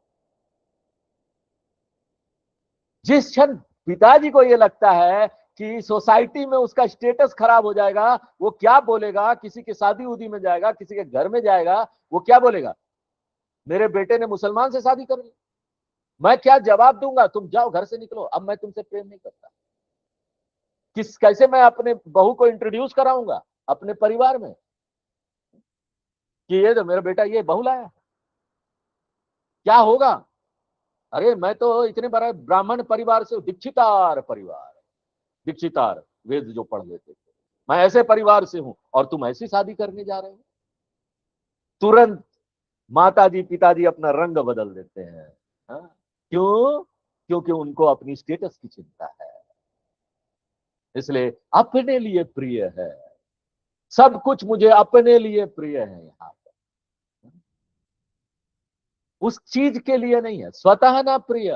जिस क्षण पिताजी को यह लगता है कि सोसाइटी में उसका स्टेटस खराब हो जाएगा, वो क्या बोलेगा, किसी की शादी उदी में जाएगा, किसी के घर में जाएगा, वो क्या बोलेगा, मेरे बेटे ने मुसलमान से शादी कर ली, मैं क्या जवाब दूंगा, तुम जाओ घर से निकलो, अब मैं तुमसे प्रेम नहीं करता। कैसे मैं अपने बहू को इंट्रोड्यूस कराऊंगा अपने परिवार में कि ये तो मेरा बेटा ये बहू लाया, क्या होगा। अरे मैं तो इतने बड़ा ब्राह्मण परिवार से, दीक्षितार परिवार, दीक्षितार वेद जो पढ़ लेते थे, मैं ऐसे परिवार से हूं और तुम ऐसी शादी करने जा रहे हो। तुरंत माताजी पिताजी अपना रंग बदल देते हैं। हाँ? क्यों? क्योंकि उनको अपनी स्टेटस की चिंता है, इसलिए अपने लिए प्रिय है, सब कुछ मुझे अपने लिए प्रिय है, यहाँ पर उस चीज के लिए नहीं है, स्वतः ना प्रिय।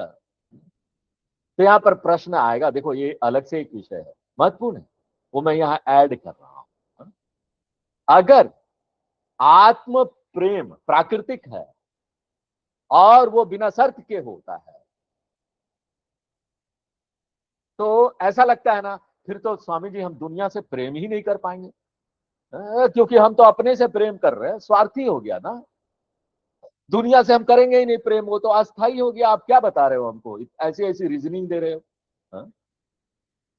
तो यहां पर प्रश्न आएगा, देखो ये अलग से एक विषय है, महत्वपूर्ण है, वो मैं यहां ऐड कर रहा हूं। अगर आत्म प्रेम प्राकृतिक है और वो बिना शर्त के होता है, तो ऐसा लगता है ना, फिर तो स्वामी जी हम दुनिया से प्रेम ही नहीं कर पाएंगे, क्योंकि हम तो अपने से प्रेम कर रहे हैं, स्वार्थी हो गया ना, दुनिया से हम करेंगे ही नहीं प्रेम, वो तो अस्थाई हो गया। आप क्या बता रहे हो हमको, ऐसी ऐसी रीजनिंग दे रहे हो। हाँ?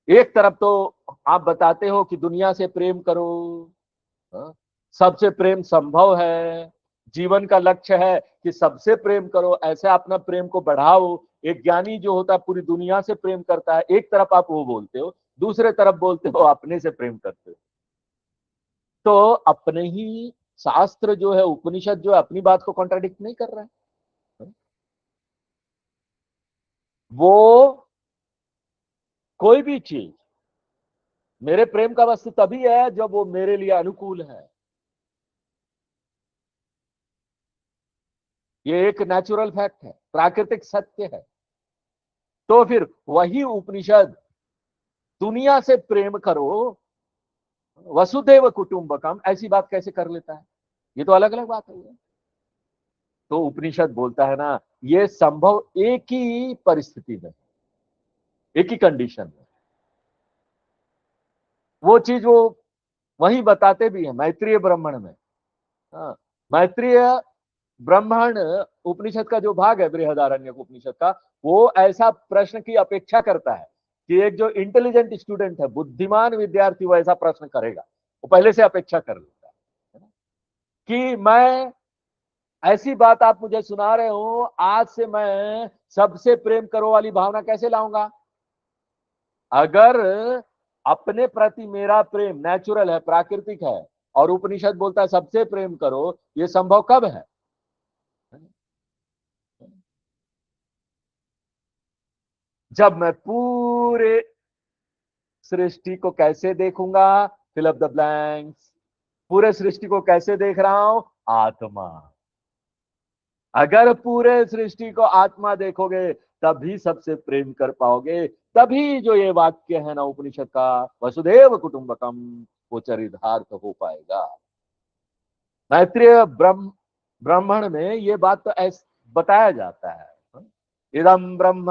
एक तरफ तो आप बताते हो कि दुनिया से प्रेम करो, हाँ? सबसे प्रेम संभव है, जीवन का लक्ष्य है कि सबसे प्रेम करो, ऐसे अपना प्रेम को बढ़ाओ। एक ज्ञानी जो होता है पूरी दुनिया से प्रेम करता है, एक तरफ आप वो बोलते हो, दूसरे तरफ बोलते हो अपने से प्रेम करते हो। तो अपने ही शास्त्र जो है, उपनिषद जो है, अपनी बात को कॉन्ट्राडिक्ट नहीं कर रहा है। वो कोई भी चीज मेरे प्रेम का वस्तु तभी है जब वो मेरे लिए अनुकूल है। ये एक नेचुरल फैक्ट है, प्राकृतिक सत्य है। तो फिर वही उपनिषद दुनिया से प्रेम करो, वसुदेव कुटुंबकम, ऐसी बात कैसे कर लेता है? ये तो अलग अलग बात है। तो उपनिषद बोलता है ना, ये संभव एक ही परिस्थिति में, एक ही कंडीशन में। वो चीज वो वही बताते भी है मैत्रेय ब्राह्मण में। हाँ, मैत्रेय ब्राह्मण उपनिषद का जो भाग है बृहदारण्यक उपनिषद का, वो ऐसा प्रश्न की अपेक्षा करता है कि एक जो इंटेलिजेंट स्टूडेंट है, बुद्धिमान विद्यार्थी, वो ऐसा प्रश्न करेगा, वो पहले से अपेक्षा कर लेता है कि मैं ऐसी बात आप मुझे सुना रहे हो, आज से मैं सबसे प्रेम करो वाली भावना कैसे लाऊंगा? अगर अपने प्रति मेरा प्रेम नेचुरल है, प्राकृतिक है, और उपनिषद बोलता है सबसे प्रेम करो, ये संभव कब है? जब मैं पूरे सृष्टि को कैसे देखूंगा, फिल अप द ब्लैंक्स, पूरे सृष्टि को कैसे देख रहा हूं? आत्मा। अगर पूरे सृष्टि को आत्मा देखोगे तभी सबसे प्रेम कर पाओगे, तभी जो ये वाक्य है ना उपनिषद का, वसुदेव कुटुंबकम, वो चरितार्थ हो पाएगा। मैत्रेय ब्राह्मण में ये बात तो ऐसे बताया जाता है, इदम ब्रह्म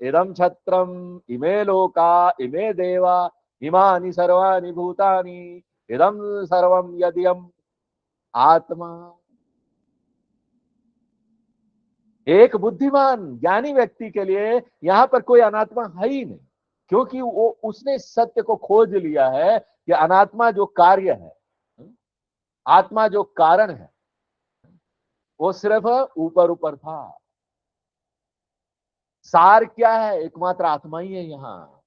इदम छत्रम इमे लोका इमे देवा इमानि सर्वाणि भूतानि इदम सर्वम यदियम आत्मा। एक बुद्धिमान ज्ञानी व्यक्ति के लिए यहां पर कोई अनात्मा है ही नहीं, क्योंकि वो उसने सत्य को खोज लिया है कि अनात्मा जो कार्य है, आत्मा जो कारण है, वो सिर्फ ऊपर ऊपर था। सार क्या है? एकमात्र आत्मा ही है यहाँ।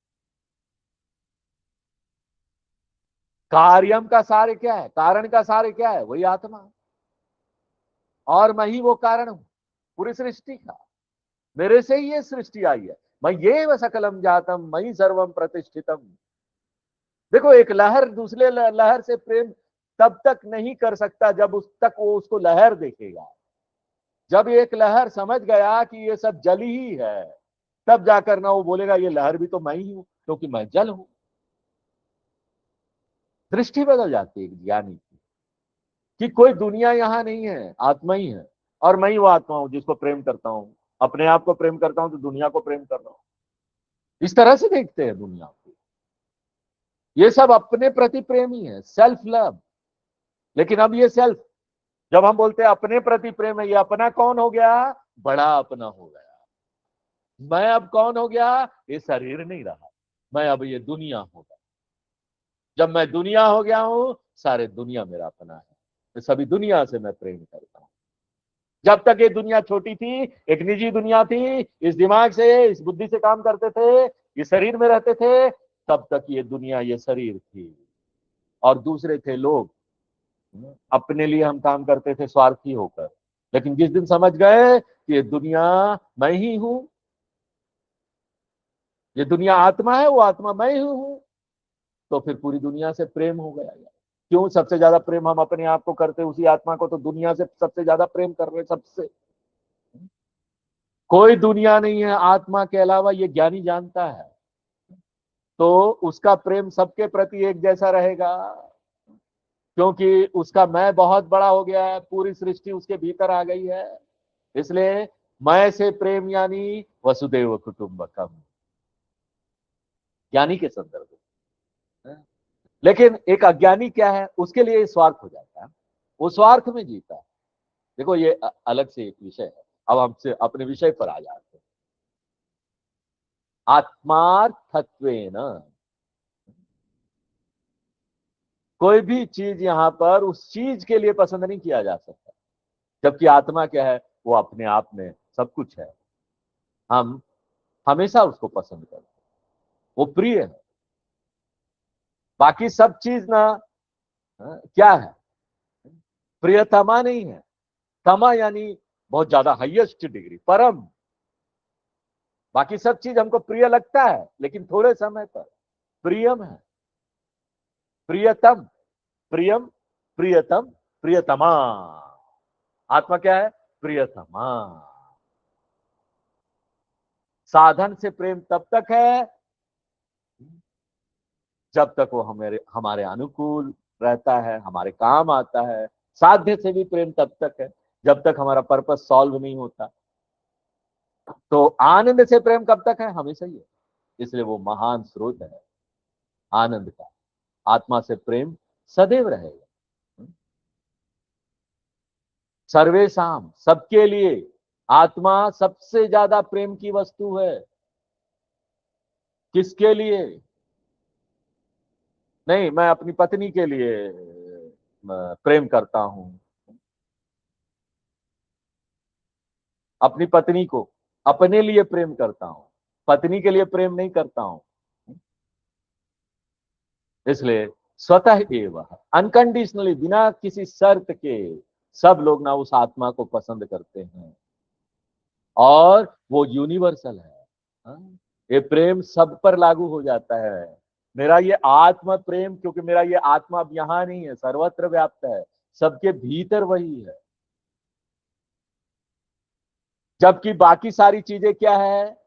कार्यम का सार क्या है? कारण का सार क्या है? वही आत्मा। और मैं ही वो कारण हूं पूरी सृष्टि का, मेरे से ही ये सृष्टि आई है। मैं ये व सकलम जातम मई सर्वम प्रतिष्ठितम। देखो, एक लहर दूसरे लहर से प्रेम तब तक नहीं कर सकता जब उस तक वो उसको लहर देखेगा। जब एक लहर समझ गया कि ये सब जल ही है, तब जाकर ना वो बोलेगा ये लहर भी तो मैं ही हूं, क्योंकि मैं जल हूं। दृष्टि बदल जाती है ज्ञानी की। कि कोई दुनिया यहाँ नहीं है, आत्मा ही है, और मैं ही वो आत्मा हूं जिसको प्रेम करता हूं। अपने आप को प्रेम करता हूं तो दुनिया को प्रेम कर रहा हूं। इस तरह से देखते हैं दुनिया को। ये सब अपने प्रति प्रेम ही है, सेल्फ लव। लेकिन अब ये सेल्फ, जब हम बोलते हैं अपने प्रति प्रेम है, ये अपना कौन हो गया? बड़ा अपना हो गया। मैं अब कौन हो गया? ये शरीर नहीं रहा, मैं अब ये दुनिया हो गया। जब मैं दुनिया हो गया हूं, सारे दुनिया मेरा अपना है, तो सभी दुनिया से मैं प्रेम करता हूं। जब तक ये दुनिया छोटी थी, एक निजी दुनिया थी, इस दिमाग से, इस बुद्धि से काम करते थे, ये शरीर में रहते थे, तब तक ये दुनिया, ये शरीर थी, और दूसरे थे लोग। अपने लिए हम काम करते थे स्वार्थी होकर। लेकिन जिस दिन समझ गए कि ये दुनिया मैं ही हूं, ये दुनिया आत्मा है, वो आत्मा मैं ही हूं, तो फिर पूरी दुनिया से प्रेम हो गया। क्यों? सबसे ज्यादा प्रेम हम अपने आप को करते, उसी आत्मा को तो दुनिया से सबसे ज्यादा प्रेम कर रहे, सबसे। कोई दुनिया नहीं है आत्मा के अलावा, ये ज्ञानी जानता है। तो उसका प्रेम सबके प्रति एक जैसा रहेगा, क्योंकि उसका मैं बहुत बड़ा हो गया है, पूरी सृष्टि उसके भीतर आ गई है। इसलिए मैं से प्रेम यानी वसुदेव कुटुंबकम, ज्ञानी के संदर्भ में। लेकिन एक अज्ञानी क्या है, उसके लिए स्वार्थ हो जाता है, वो स्वार्थ में जीता है। देखो ये अलग से एक विषय है। अब हमसे अपने विषय पर आ जाते हैं। आत्मार्थत्वेन, कोई भी चीज यहां पर उस चीज के लिए पसंद नहीं किया जा सकता, जबकि आत्मा क्या है? वो अपने आप में सब कुछ है। हम हमेशा उसको पसंद करते हैं, वो प्रिय है। बाकी सब चीज ना, क्या है? प्रियतमा नहीं है। तमा यानी बहुत ज्यादा हाईएस्ट डिग्री, परम। बाकी सब चीज हमको प्रिय लगता है, लेकिन थोड़े समय पर। प्रियम है, प्रियतम, प्रियम, प्रियतम, प्रियतमा। आत्मा क्या है? प्रियतमा। साधन से प्रेम तब तक है जब तक वो हमारे हमारे अनुकूल रहता है, हमारे काम आता है। साध्य से भी प्रेम तब तक है जब तक हमारा पर्पस सॉल्व नहीं होता। तो आनंद से प्रेम कब तक है? हमेशा ही है। इसलिए वो महान स्रोत है आनंद का। आत्मा से प्रेम सदैव रहेगा। सर्वेशाम, सबके लिए आत्मा सबसे ज्यादा प्रेम की वस्तु है। किसके लिए? नहीं, मैं अपनी पत्नी के लिए प्रेम करता हूं, अपनी पत्नी को अपने लिए प्रेम करता हूं, पत्नी के लिए प्रेम नहीं करता हूं। इसलिए स्वतः एवं अनकंडीशनली, बिना किसी शर्त के, सब लोग ना उस आत्मा को पसंद करते हैं, और वो यूनिवर्सल है। हाँ? ये प्रेम सब पर लागू हो जाता है। मेरा ये आत्म प्रेम, क्योंकि मेरा ये आत्मा अब यहां नहीं है, सर्वत्र व्याप्त है, सबके भीतर वही है। जबकि बाकी सारी चीजें क्या है?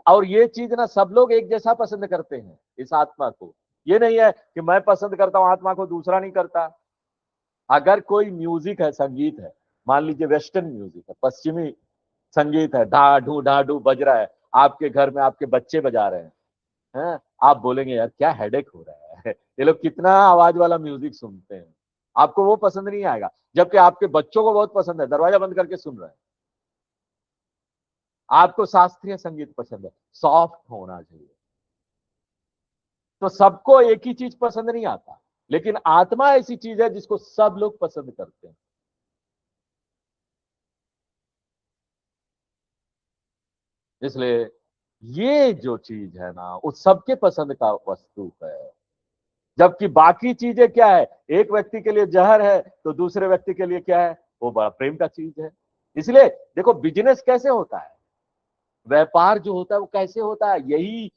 और ये चीज ना सब लोग एक जैसा पसंद करते हैं इस आत्मा को। ये नहीं है कि मैं पसंद करता हूं आत्मा को, दूसरा नहीं करता। अगर कोई म्यूजिक है, संगीत है, मान लीजिए वेस्टर्न म्यूजिक है, पश्चिमी संगीत है, ढा ढू बज रहा है, आपके घर में आपके बच्चे बजा रहे हैं, आप बोलेंगे यार क्या हेडेक हो रहा है, ये लोग कितना आवाज वाला म्यूजिक सुनते हैं। आपको वो पसंद नहीं आएगा, जबकि आपके बच्चों को बहुत पसंद है, दरवाजा बंद करके सुन रहे हैं। आपको शास्त्रीय संगीत पसंद है, सॉफ्ट होना चाहिए। तो सबको एक ही चीज पसंद नहीं आता, लेकिन आत्मा ऐसी चीज है जिसको सब लोग पसंद करते हैं। इसलिए ये जो चीज है ना, उस सबके पसंद का वस्तु है। जबकि बाकी चीजें क्या है? एक व्यक्ति के लिए जहर है तो दूसरे व्यक्ति के लिए क्या है? वो बड़ा प्रेम का चीज है। इसलिए देखो बिजनेस कैसे होता है, व्यापार जो होता है वो कैसे होता है, यही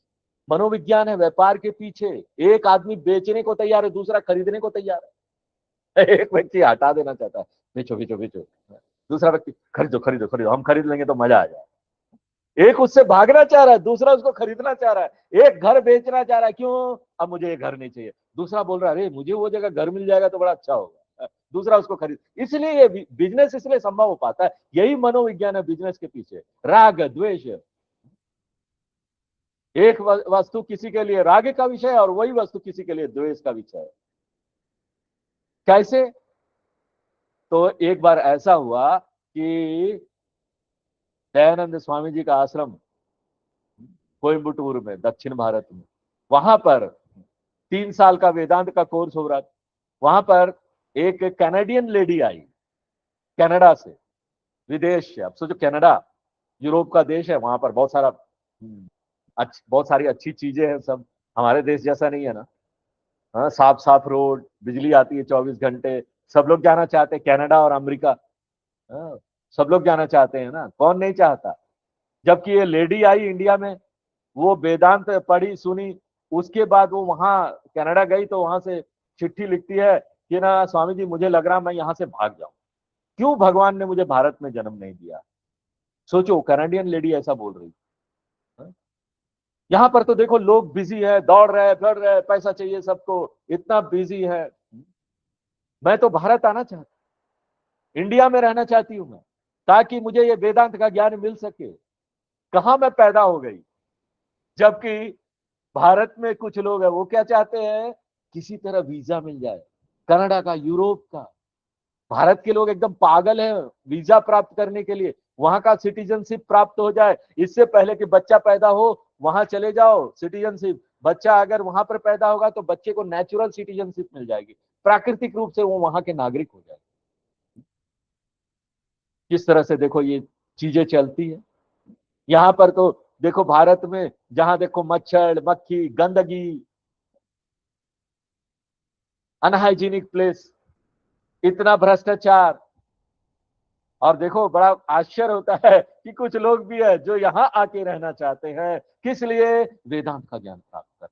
मनोविज्ञान है व्यापार के पीछे। एक आदमी बेचने को तैयार है, दूसरा खरीदने को तैयार है। एक व्यक्ति हटा देना चाहता है, बेचो बेचो बेचो, दूसरा व्यक्ति खरीदो खरीदो खरीदो, हम खरीद लेंगे तो मजा आ जाए। एक उससे भागना चाह रहा है, दूसरा उसको खरीदना चाह रहा है। एक घर बेचना चाह रहा है, क्यों? अब मुझे ये घर नहीं चाहिए। दूसरा बोल रहा है अरे मुझे वो जगह घर मिल जाएगा तो बड़ा अच्छा होगा, दूसरा उसको खरीद, इसलिए ये बिजनेस इसलिए संभव हो पाता है। यही मनोविज्ञान है बिजनेस के पीछे, राग द्वेष। एक वस्तु किसी के लिए राग का विषय है और वही वस्तु किसी के लिए द्वेष का विषय है। कैसे? तो एक बार ऐसा हुआ कि दयानंद स्वामी जी का आश्रम कोयम्बटूर में, दक्षिण भारत में, वहां पर 3 साल का वेदांत का कोर्स हो रहा था। वहां पर एक कैनेडियन लेडी आई, कनाडा से, विदेश से। अब सोचो कनाडा यूरोप का देश है, वहां पर बहुत सारा बहुत सारी अच्छी चीजें हैं, सब हमारे देश जैसा नहीं है ना। हाँ, साफ साफ रोड, बिजली आती है 24 घंटे। सब लोग जाना चाहते हैं कनाडा और अमेरिका। हाँ, सब लोग जाना चाहते हैं ना, कौन नहीं चाहता। जबकि ये लेडी आई इंडिया में, वो वेदांत पढ़ी सुनी, उसके बाद वो वहां कनाडा गई तो वहां से चिट्ठी लिखती है कि ना स्वामी जी मुझे लग रहा मैं यहाँ से भाग जाऊं, क्यों भगवान ने मुझे भारत में जन्म नहीं दिया। सोचो कनाडियन लेडी ऐसा बोल रही। यहाँ पर तो देखो लोग बिजी है, दौड़ रहे फिर रहे, पैसा चाहिए सबको, इतना बिजी है। मैं तो भारत आना चाहता, इंडिया में रहना चाहती हूँ मैं, ताकि मुझे ये वेदांत का ज्ञान मिल सके। कहां मैं पैदा हो गई। जबकि भारत में कुछ लोग हैं, वो क्या चाहते हैं, किसी तरह वीजा मिल जाए, कनाडा का, यूरोप का। भारत के लोग एकदम पागल हैं वीजा प्राप्त करने के लिए, वहां का सिटीजनशिप प्राप्त हो जाए इससे पहले कि बच्चा पैदा हो, वहां चले जाओ सिटीजनशिप। बच्चा अगर वहां पर पैदा होगा तो बच्चे को नेचुरल सिटीजनशिप मिल जाएगी, प्राकृतिक रूप से वो वहां के नागरिक हो जाएंगे। किस तरह से देखो ये चीजें चलती है। यहाँ पर तो देखो भारत में जहां देखो मच्छर मक्खी गंदगी, अनहाइजीनिक प्लेस, इतना भ्रष्टाचार। और देखो बड़ा आश्चर्य होता है कि कुछ लोग भी है जो यहाँ आके रहना चाहते हैं, किस लिए, वेदांत का ज्ञान प्राप्त करना।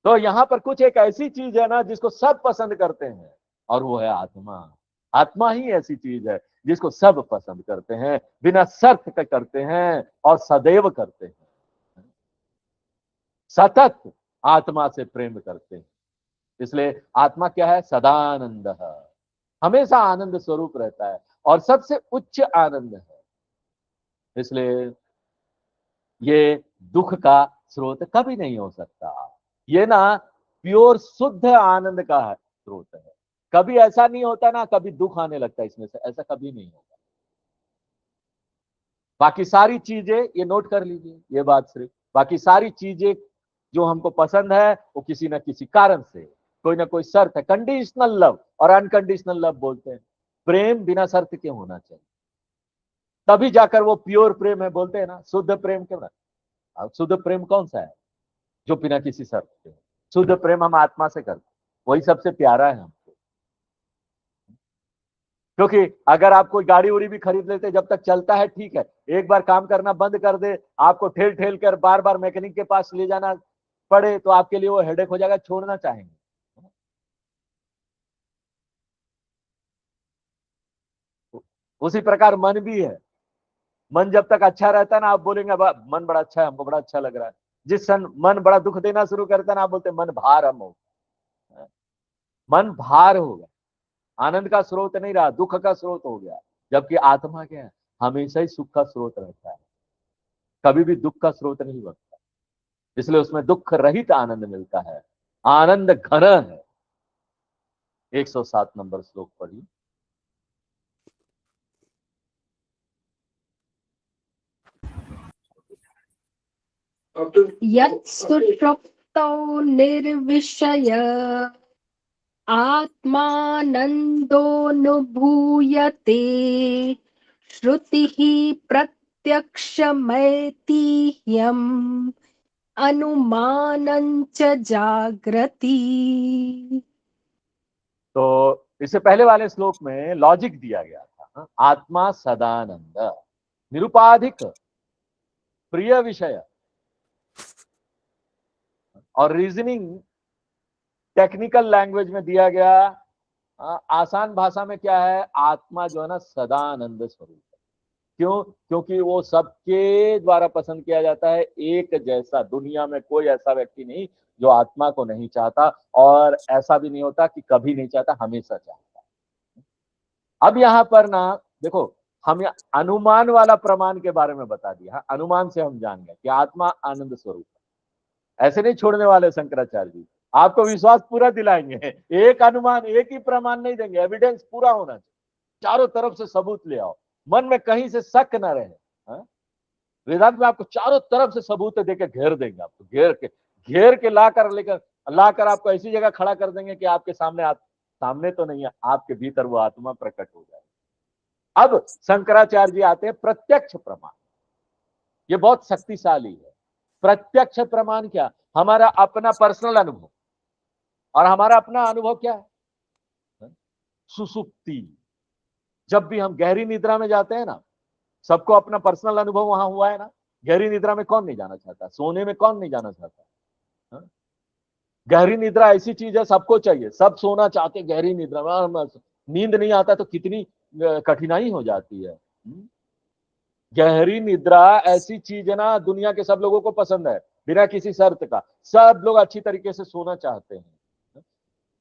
तो यहाँ पर कुछ एक ऐसी चीज है ना जिसको सब पसंद करते हैं, और वो है आत्मा। आत्मा ही ऐसी चीज है जिसको सब पसंद करते हैं, बिना शर्त के करते हैं और सदैव करते हैं, सतत आत्मा से प्रेम करते हैं। इसलिए आत्मा क्या है, सदानंद है, हमेशा आनंद स्वरूप रहता है और सबसे उच्च आनंद है। इसलिए ये दुख का स्रोत कभी नहीं हो सकता। ये ना प्योर शुद्ध आनंद का स्रोत है। कभी ऐसा नहीं होता ना, कभी दुख आने लगता है इसमें से, ऐसा कभी नहीं होगा। बाकी सारी चीजें, ये नोट कर लीजिए ये बात सिर्फ, बाकी सारी चीजें जो हमको पसंद है वो किसी ना किसी कारण से, कोई ना कोई शर्त है। कंडीशनल लव और अनकंडीशनल लव बोलते हैं। प्रेम बिना शर्त के होना चाहिए, तभी जाकर वो प्योर प्रेम है, बोलते हैं ना शुद्ध प्रेम। क्यों ना, शुद्ध प्रेम कौन सा है, जो बिना किसी शर्त के। शुद्ध प्रेम हम आत्मा से करते, वही सबसे प्यारा है हमको। क्योंकि अगर आप कोई गाड़ी उड़ी भी खरीद लेते, जब तक चलता है ठीक है, एक बार काम करना बंद कर दे, आपको ठेल ठेल कर बार बार मैकेनिक के पास ले जाना पड़े, तो आपके लिए वो हेडेक हो जाएगा, छोड़ना चाहेंगे। उसी प्रकार मन भी है। मन जब तक अच्छा रहता है ना, आप बोलेंगे मन बड़ा अच्छा है, हमको बड़ा अच्छा लग रहा है। जिस क्षण मन बड़ा दुख देना शुरू करता है ना, आप बोलते मन भार हम हो, मन भार हो गया, आनंद का स्रोत नहीं रहा, दुख का स्रोत हो गया। जबकि आत्मा क्या है, हमेशा ही सुख का स्रोत रहता है, कभी भी दुख का स्रोत नहीं बनता। इसलिए उसमें दुख रहित आनंद मिलता है, आनंद घन है। 107 नंबर श्लोक पढ़िए। यत् सुषुप्तौ निर्विषय आत्मानन्दोऽनुभूयते श्रुतिः प्रत्यक्षमैतिह्यम् अनुमानं च जाग्रति। तो इससे पहले वाले श्लोक में लॉजिक दिया गया था, आत्मा सदानंद, निरुपाधिक, प्रिय विषय। और रीजनिंग टेक्निकल लैंग्वेज में दिया गया, आसान भाषा में क्या है, आत्मा जो है ना सदानंद स्वरूप है। क्यों? क्योंकि वो सबके द्वारा पसंद किया जाता है, एक जैसा दुनिया में कोई ऐसा व्यक्ति नहीं जो आत्मा को नहीं चाहता, और ऐसा भी नहीं होता कि कभी नहीं चाहता, हमेशा चाहता। अब यहाँ पर ना देखो, हम अनुमान वाला प्रमाण के बारे में बता दिया। अनुमान से हम जान गए कि आत्मा आनंद स्वरूप है। ऐसे नहीं छोड़ने वाले शंकराचार्य जी, आपको विश्वास पूरा दिलाएंगे। एक अनुमान, एक ही प्रमाण नहीं देंगे, एविडेंस पूरा होना चाहिए, चारों तरफ से सबूत ले आओ, मन में कहीं से शक न रहे। वेदांत में आपको चारों तरफ से सबूत देकर घेर देंगे, आपको घेर के लाकर आपको ऐसी जगह खड़ा कर देंगे कि आपके सामने तो नहीं है, आपके भीतर वो आत्मा प्रकट हो जाए। अब शंकराचार्य जी आते हैं प्रत्यक्ष प्रमाण। ये बहुत शक्तिशाली है। प्रत्यक्ष प्रमाण क्या? हमारा अपना पर्सनल अनुभव। और हमारा अपना अनुभव क्या है? सुसुप्ति। जब भी हम गहरी निद्रा में जाते हैं ना, सबको अपना पर्सनल अनुभव वहां हुआ है ना। गहरी निद्रा में कौन नहीं जाना चाहता? सोने में कौन नहीं जाना चाहता? गहरी निद्रा ऐसी चीज है, सबको चाहिए, सब सोना चाहते गहरी निद्रा में। नींद नहीं आता तो कितनी कठिनाई हो जाती है। गहरी निद्रा ऐसी चीज है ना, दुनिया के सब लोगों को पसंद है, बिना किसी शर्त का। सब लोग अच्छी तरीके से सोना चाहते हैं।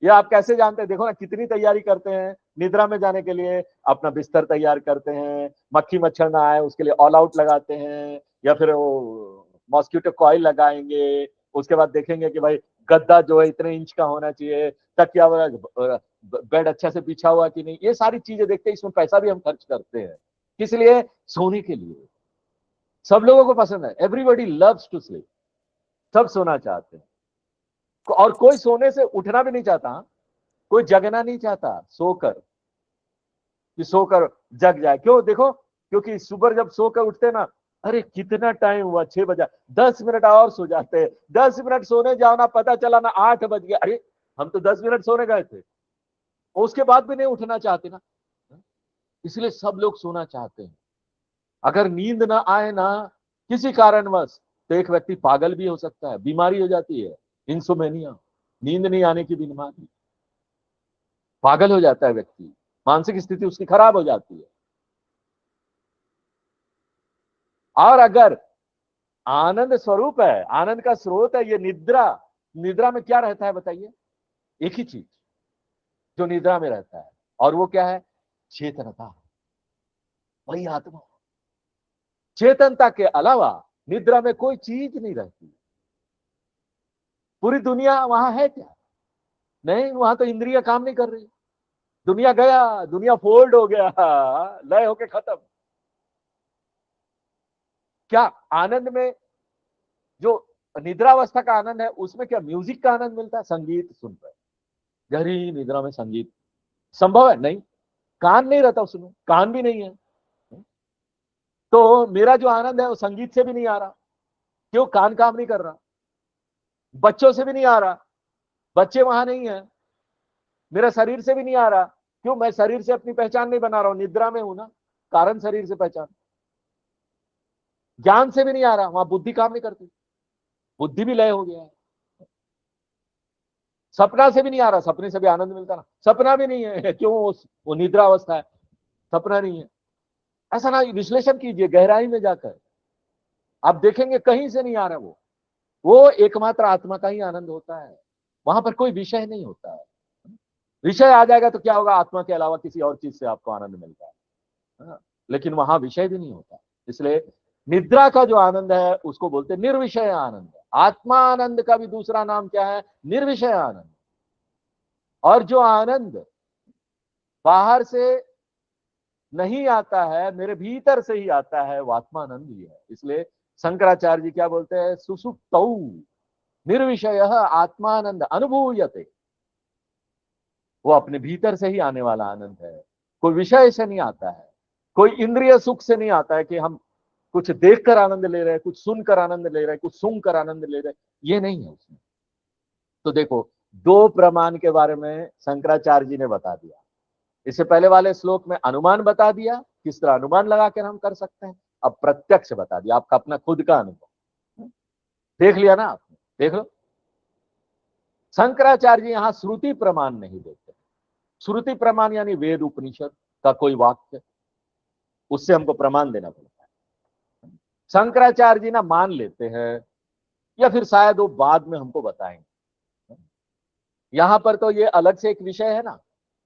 ये आप कैसे जानते हैं? देखो ना, कितनी तैयारी करते हैं निद्रा में जाने के लिए। अपना बिस्तर तैयार करते हैं, मक्खी मच्छर ना आए उसके लिए ऑल आउट लगाते हैं, या फिर वो मॉस्किटो कॉइल लगाएंगे। उसके बाद देखेंगे कि भाई गद्दा जो है इतने इंच का होना चाहिए, तकिया बेड अच्छा से बिछा हुआ कि नहीं। ये सारी चीजें देखते हैं, इसमें पैसा भी हम खर्च करते हैं। किस लिए? सोने के लिए। सब लोगों को पसंद है, एवरीबॉडी लव्स टू स्लीप। सब सोना चाहते हैं, और कोई सोने से उठना भी नहीं चाहता। कोई जगना नहीं चाहता सोकर, कि सोकर जग जाए। क्यों? देखो, क्योंकि सुबह जब सोकर उठते ना, अरे कितना टाइम हुआ, 6 बजा, 10 मिनट और सो जाते हैं। 10 मिनट सोने जाओ ना, पता चला ना 8 बज गया। अरे हम तो 10 मिनट सोने गए थे। उसके बाद भी नहीं उठना चाहते ना, इसलिए सब लोग सोना चाहते हैं। अगर नींद ना आए ना किसी कारणवश, तो एक व्यक्ति पागल भी हो सकता है, बीमारी हो जाती है, इंसोमेनिया, नींद नहीं आने की बीमारी। पागल हो जाता है व्यक्ति, मानसिक स्थिति उसकी खराब हो जाती है। और अगर आनंद स्वरूप है, आनंद का स्रोत है ये निद्रा, निद्रा में क्या रहता है बताइए? एक ही चीज जो निद्रा में रहता है, और वो क्या है? चेतनता, वही आत्मा। चेतनता के अलावा निद्रा में कोई चीज नहीं रहती। पूरी दुनिया वहां है क्या? नहीं, वहां तो इंद्रिया काम नहीं कर रही। दुनिया गया, दुनिया फोल्ड हो गया, लय होके खत्म। क्या आनंद में, जो निद्रावस्था का आनंद है, उसमें क्या म्यूजिक का आनंद मिलता है? संगीत सुन रहे, गहरी निद्रा में संगीत संभव है? नहीं, कान नहीं रहता उसमें, कान भी नहीं है। तो मेरा जो आनंद है वो संगीत से भी नहीं आ रहा। क्यों? कान काम नहीं कर रहा। बच्चों से भी नहीं आ रहा, बच्चे वहां नहीं है। मेरा शरीर से भी नहीं आ रहा। क्यों? मैं शरीर से अपनी पहचान नहीं बना रहा हूं, निद्रा में हूं ना, कारण शरीर से पहचान। ज्ञान से भी नहीं आ रहा, वहां बुद्धि काम नहीं करती, बुद्धि भी लय हो गया है। सपना से भी नहीं आ रहा, सपने से भी आनंद मिलता ना, सपना भी नहीं है। क्यों? वो निद्रा अवस्था है, सपना नहीं है। ऐसा ना, विश्लेषण कीजिए गहराई में जाकर, आप देखेंगे कहीं से नहीं आ रहा। वो एकमात्र आत्मा का ही आनंद होता है, वहां पर कोई विषय नहीं होता है। विषय आ जाएगा तो क्या होगा? आत्मा के अलावा किसी और चीज से आपको आनंद मिलता है ना? लेकिन वहां विषय भी नहीं होता। इसलिए निद्रा का जो आनंद है उसको बोलते निर्विषय आनंद। आत्मा आनंद का भी दूसरा नाम क्या है? निर्विषय आनंद। और जो आनंद बाहर से नहीं आता है, मेरे भीतर से ही आता है, वो आत्मानंद ही है। इसलिए शंकराचार्य जी क्या बोलते हैं? सुसुप्तौ निर्विषय आत्मानंद अनुभूयते। वो अपने भीतर से ही आने वाला आनंद है, कोई विषय से नहीं आता है, कोई इंद्रिय सुख से नहीं आता है कि हम कुछ देखकर आनंद ले रहे हैं, कुछ सुनकर आनंद ले रहे हैं, कुछ सुनकर आनंद ले रहे हैं, ये नहीं है उसमें। तो देखो, दो प्रमाण के बारे में शंकराचार्य जी ने बता दिया। इससे पहले वाले श्लोक में अनुमान बता दिया, किस तरह अनुमान लगाकर हम कर सकते हैं। अब प्रत्यक्ष बता दिया, आपका अपना खुद का अनुभव देख लिया ना आपने, देख लो। शंकराचार्य जी यहां श्रुति प्रमाण नहीं देते। श्रुति प्रमाण यानी वेद उपनिषद का कोई वाक्य, उससे हमको प्रमाण देना पड़ता है। शंकराचार्य जी ना मान लेते हैं या फिर शायद वो बाद में हमको बताएंगे। यहां पर तो ये अलग से एक विषय है ना,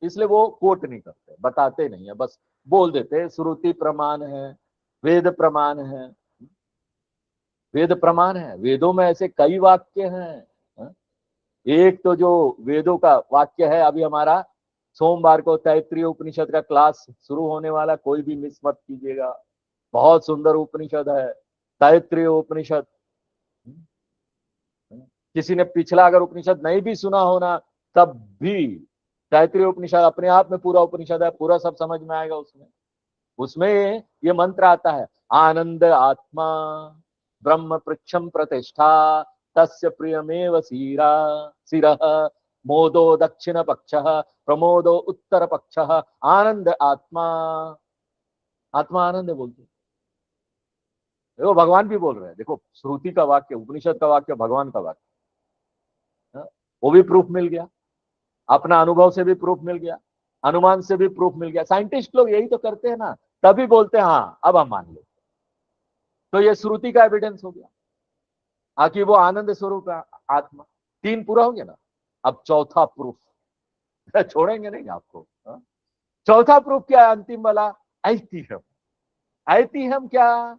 इसलिए वो कोट नहीं करते, बताते नहीं है, बस बोल देते श्रुति प्रमाण है, वेद प्रमाण है। वेद प्रमाण है, वेदों में ऐसे कई वाक्य हैं। एक तो जो वेदों का वाक्य है, अभी हमारा सोमवार को तैत्तिरीय उपनिषद का क्लास शुरू होने वाला, कोई भी मिस मत कीजिएगा। बहुत सुंदर उपनिषद है तैत्तिरीय उपनिषद। किसी ने पिछला अगर उपनिषद नहीं भी सुना होना, तब भी तैत्तिरीय उपनिषद अपने आप में पूरा उपनिषद है, पूरा सब समझ में आएगा उसमें। उसमें ये मंत्र आता है, आनंद आत्मा ब्रह्म पृक्षम प्रतिष्ठा तस्य प्रियमेव सीरा सिरः मोदो दक्षिण पक्षः प्रमोदो उत्तर पक्षः आनंद आत्मा। आत्मा आनंद है बोलते, देखो भगवान भी बोल रहे हैं, देखो श्रुति का वाक्य, उपनिषद का वाक्य, भगवान का वाक्य। वो भी प्रूफ मिल गया, अपना अनुभव से भी प्रूफ मिल गया, अनुमान से भी प्रूफ मिल गया। साइंटिस्ट लोग यही तो करते हैं ना, तभी बोलते हैं हाँ अब हम मान लेते। तो ये श्रुति का एविडेंस हो गया आखिर वो आनंद स्वरूप है आत्मा। 3 पूरा हो गया ना, अब चौथा प्रूफ छोड़ेंगे नहीं आपको। चौथा प्रूफ क्या है अंतिम वाला? ऐतिह्यम। ऐतिह्यम क्या?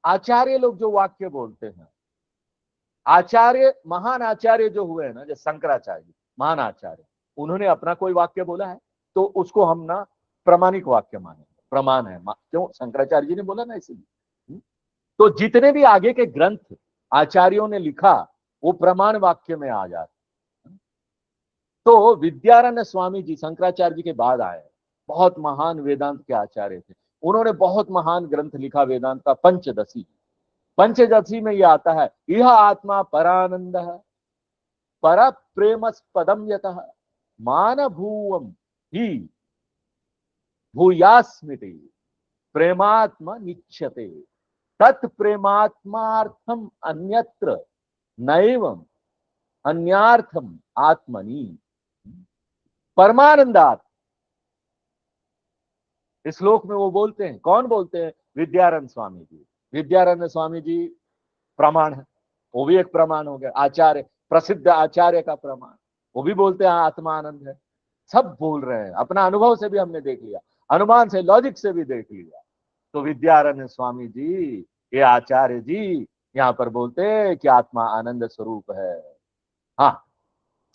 आचार्य लोग जो वाक्य बोलते हैं, आचार्य महान आचार्य जो हुए हैं ना, जैसे शंकराचार्य महान आचार्य, उन्होंने अपना कोई वाक्य बोला है तो उसको हम ना प्रामाणिक वाक्य माने, प्रमाण है। क्यों? शंकराचार्य जी ने बोला ना, इसलिए। तो जितने भी आगे के ग्रंथ आचार्यों ने लिखा वो प्रमाण वाक्य में आ जाते। तो विद्यारण्य स्वामी जी शंकराचार्य जी के बाद आए, बहुत महान वेदांत के आचार्य थे। उन्होंने बहुत महान ग्रंथ लिखा वेदांत का, पंचदशी। पंचदशी में यह आता है, यह आत्मा परानंद पर प्रेमस्पदम यतः मान भूवम ही भूयास्मिते प्रेमात्मा निच्यते तत्प्रेमात्मार्थम अन्यत्र नैवम अन्यार्थम आत्मनि परमानंदात्। इस श्लोक में वो बोलते हैं, कौन बोलते हैं? विद्यारण्य स्वामी जी। विद्यारण्य स्वामी जी प्रमाण है, वो भी एक प्रमाण हो गया, आचार्य, प्रसिद्ध आचार्य का प्रमाण। वो भी बोलते हैं आत्मा आनंद है। सब बोल रहे हैं, अपना अनुभव से भी हमने देख लिया, अनुमान से, लॉजिक से भी देख लिया। तो विद्यारण्य स्वामी जी, ये आचार्य जी यहाँ पर बोलते हैं कि आत्मा आनंद स्वरूप है। हाँ,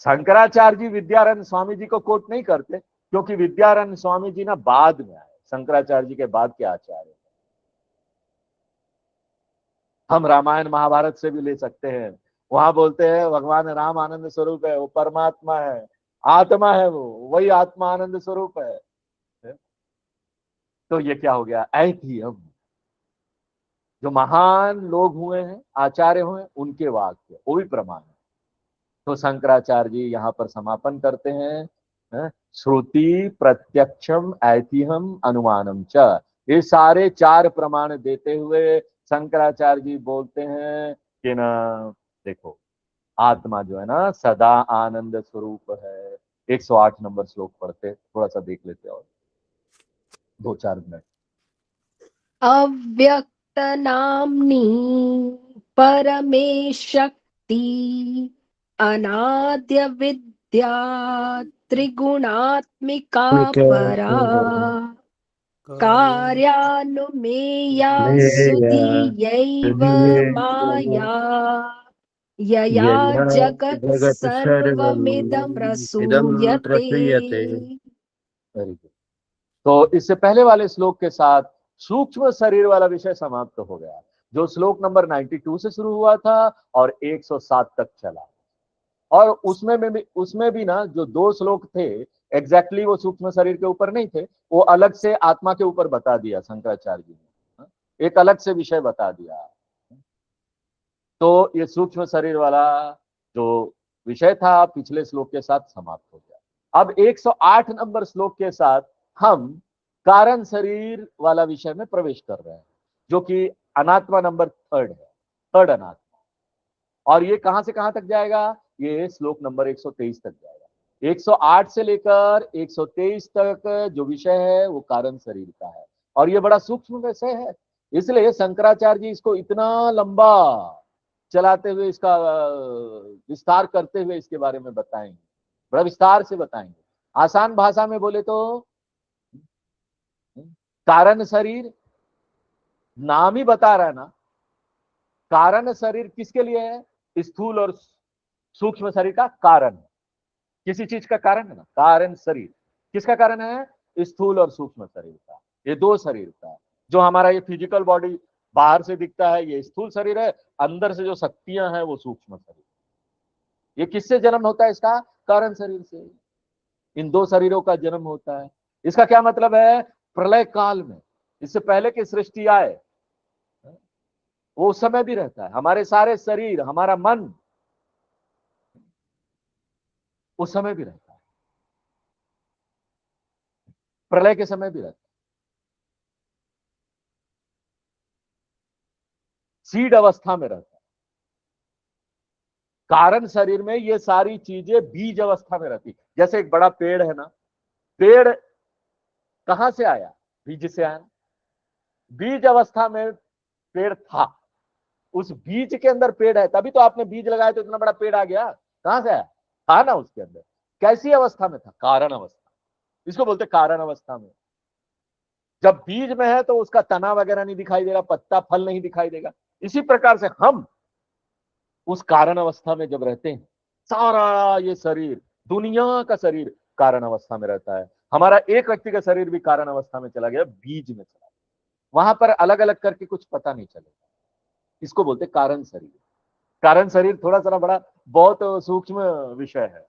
शंकराचार्य जी विद्यारण्य स्वामी जी को कोट नहीं करते, क्योंकि विद्यारण्य स्वामी जी ना बाद में आए, शंकराचार्य जी के बाद के आचार्य। हम रामायण महाभारत से भी ले सकते हैं, वहां बोलते हैं भगवान राम आनंद स्वरूप है, वो परमात्मा है, आत्मा है, वो वही आत्मा आनंद स्वरूप है। तो ये क्या हो गया? ऐतिह्यम। जो महान लोग हुए हैं, आचार्य हुए, उनके वाक्य, वो भी प्रमाण है। तो शंकराचार्य जी यहाँ पर समापन करते हैं, श्रुति प्रत्यक्षम ऐतिह्यम अनुमानम च। ये सारे 4 प्रमाण देते हुए शंकराचार्य जी बोलते हैं कि ना, देखो आत्मा जो है ना सदा आनंद स्वरूप है। 108 नंबर श्लोक पढ़ते, थोड़ा सा देख लेते और 2-4 मिनट। अव्यक्त नाम्नी परमे शक्ति अनाद्य विद्या त्रिगुणात्मिका परा कार्यानुमेया सुधीयैव माया यया जगत् सर्वमिदं प्रसूयते। Very good. तो इससे पहले वाले श्लोक के साथ सूक्ष्म शरीर वाला विषय समाप्त हो गया, जो श्लोक नंबर 92 से शुरू हुआ था और 107 तक चला। और उसमें भी ना जो 2 श्लोक थे, एग्जैक्टली वो सूक्ष्म शरीर के ऊपर नहीं थे, वो अलग से आत्मा के ऊपर बता दिया शंकराचार्य जी ने, एक अलग से विषय बता दिया। तो ये सूक्ष्म शरीर वाला जो विषय था पिछले श्लोक के साथ समाप्त हो गया। अब 108 नंबर श्लोक के साथ हम कारण शरीर वाला विषय में प्रवेश कर रहे हैं, जो कि अनात्मा नंबर 3 है, 3rd अनात्मा। और ये कहां से कहां तक जाएगा? ये श्लोक नंबर 123 तक जाएगा। 108 से लेकर 123 तक जो विषय है वो कारण शरीर का है, और ये बड़ा सूक्ष्म विषय है, इसलिए शंकराचार्य जी इसको इतना लंबा चलाते हुए इसका विस्तार करते हुए इसके बारे में बताएंगे, बड़ा विस्तार से बताएंगे। आसान भाषा में बोले तो कारण शरीर नाम ही बता रहा है ना, कारण शरीर किसके लिए है? स्थूल और सूक्ष्म शरीर का कारण, किसी चीज का कारण है ना, कारण शरीर किसका कारण है? स्थूल और सूक्ष्म शरीर का, ये दो शरीर का। जो हमारा ये फिजिकल बॉडी बाहर से दिखता है ये स्थूल शरीर है, अंदर से जो शक्तियां हैं वो सूक्ष्म शरीर। ये किससे जन्म होता है इसका? कारण शरीर से। इन दो शरीरों का जन्म होता है। इसका क्या मतलब है? प्रलय काल में, इससे पहले कि सृष्टि आए, वो उस समय भी रहता है। हमारे सारे शरीर, हमारा मन उस समय भी रहता है, प्रलय के समय भी रहता है। सीड अवस्था में रहता है। कारण शरीर में ये सारी चीजें बीज अवस्था में रहती। जैसे एक बड़ा पेड़ है ना, पेड़ कहां से आया? बीज से आया। बीज अवस्था में पेड़ था, उस बीज के अंदर पेड़ है, तभी तो आपने बीज लगाया तो इतना बड़ा पेड़ आ गया। कहां से आया? था ना उसके अंदर। कैसी अवस्था में था? कारण अवस्था। इसको बोलते कारण अवस्था में। जब बीज में है तो उसका तना वगैरह नहीं दिखाई दे रहा, पत्ता फल नहीं दिखाई देगा। इसी प्रकार से हम उस कारण अवस्था में जब रहते हैं, सारा ये शरीर, दुनिया का शरीर कारण अवस्था में रहता है। हमारा एक व्यक्ति का शरीर भी कारण अवस्था में चला गया, बीज में चला गया। वहां पर अलग अलग करके कुछ पता नहीं चलेगा। इसको बोलते कारण शरीर। कारण शरीर थोड़ा सा बड़ा बहुत सूक्ष्म विषय है।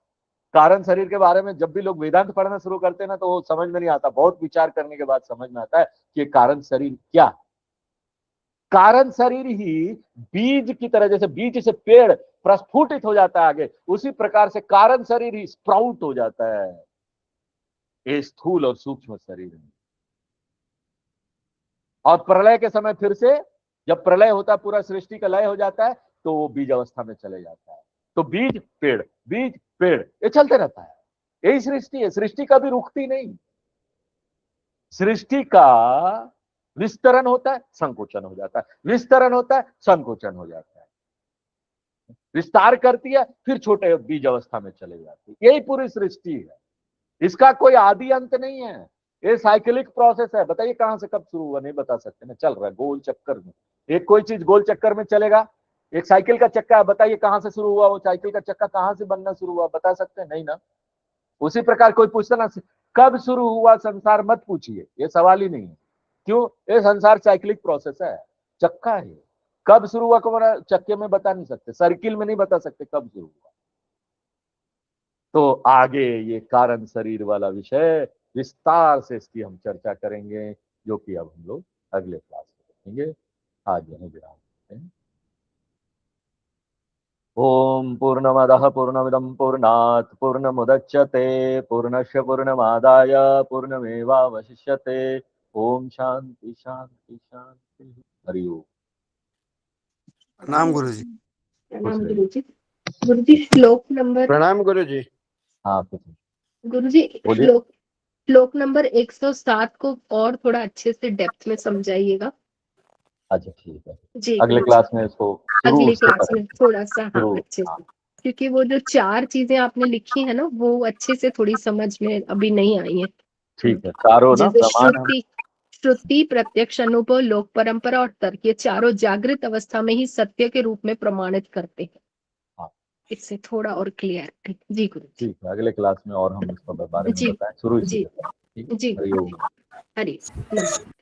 कारण शरीर के बारे में जब भी लोग वेदांत पढ़ना शुरू करते हैं ना, तो वो समझ में नहीं आता। बहुत विचार करने के बाद समझ में आता है कि कारण शरीर क्या है। कारण शरीर ही बीज की तरह, जैसे बीज से पेड़ प्रस्फुटित हो जाता है आगे, उसी प्रकार से कारण शरीर ही स्प्राउट हो जाता है ये स्थूल और सूक्ष्म शरीर में। और प्रलय के समय फिर से जब प्रलय होता है, पूरा सृष्टि का लय हो जाता है, तो वो बीज अवस्था में चले जाता है। तो बीज पेड़, बीज पेड़, ये चलते रहता है। यही सृष्टि है। सृष्टि कभी रुकती नहीं। सृष्टि का विस्तरण होता है, संकोचन हो जाता है, विस्तरण होता है, संकोचन हो जाता है। विस्तार करती है, फिर छोटे बीज अवस्था में चले जाती है। यही पूरी सृष्टि है। इसका कोई आदि अंत नहीं है। ये साइकिलिक प्रोसेस है। बताइए कहां से कब शुरू हुआ? नहीं बता सकते ना, चल रहा है गोल चक्कर में। एक कोई चीज गोल चक्कर में चलेगा। एक साइकिल का चक्का है, बताइए कहां से शुरू हुआ? वो साइकिल का चक्का कहां से बनना शुरू हुआ? बता सकते हैं? नहीं ना। उसी प्रकार कोई पूछता ना कब शुरू हुआ संसार, मत पूछिए, ये सवाल ही नहीं है। क्यों? ये संसार साइक्लिक प्रोसेस है, चक्का है। कब शुरू हुआ को चक्के में बता नहीं सकते, सर्किल में नहीं बता सकते कब शुरू हुआ। तो आगे ये कारण शरीर वाला विषय विस्तार से इसकी हम चर्चा करेंगे, जो कि अब हम लोग अगले क्लास में देखेंगे। आज यहीं विराम देते हैं। ओम पूर्णमदः पूर्णमिदं पूर्णात् पूर्णमुदच्यते पूर्णस्य पूर्णमादाय पूर्णमेवावशिष्यते। ओम शांति शांति शांति। हरि ओम। प्रणाम गुरुजी। प्रणाम गुरुजी। गुरुजी श्लोक नंबर, प्रणाम गुरुजी। हाँ गुरुजी बोलिए। श्लोक नंबर 107 को और थोड़ा अच्छे से डेप्थ में समझाइएगा। अच्छा ठीक है, जी अगले क्लास में इसको शुरू अगली से क्लास में थोड़ा सा, हाँ, शुरू। अच्छे हाँ से, क्योंकि वो जो 4 चीजें आपने लिखी है ना, वो अच्छे से थोड़ी समझ में अभी नहीं आई है। ठीक है, चारों ना जैसे प्रमाण हम। श्रुति, प्रत्यक्ष अनुभव, लोक परंपरा और तर्क, ये चारों जागृत अवस्था में ही सत्य के रूप में प्रमाणित करते हैं। हाँ इससे थोड़ा और क्लियर। जी गुरु जी। ठीक है, अगले क्लास में और हम इसके बारे में जी बताएं, शुरू से जी बताएं। ठीक है? जी हरि गुरु ओम। जी। हरि नमस्कार।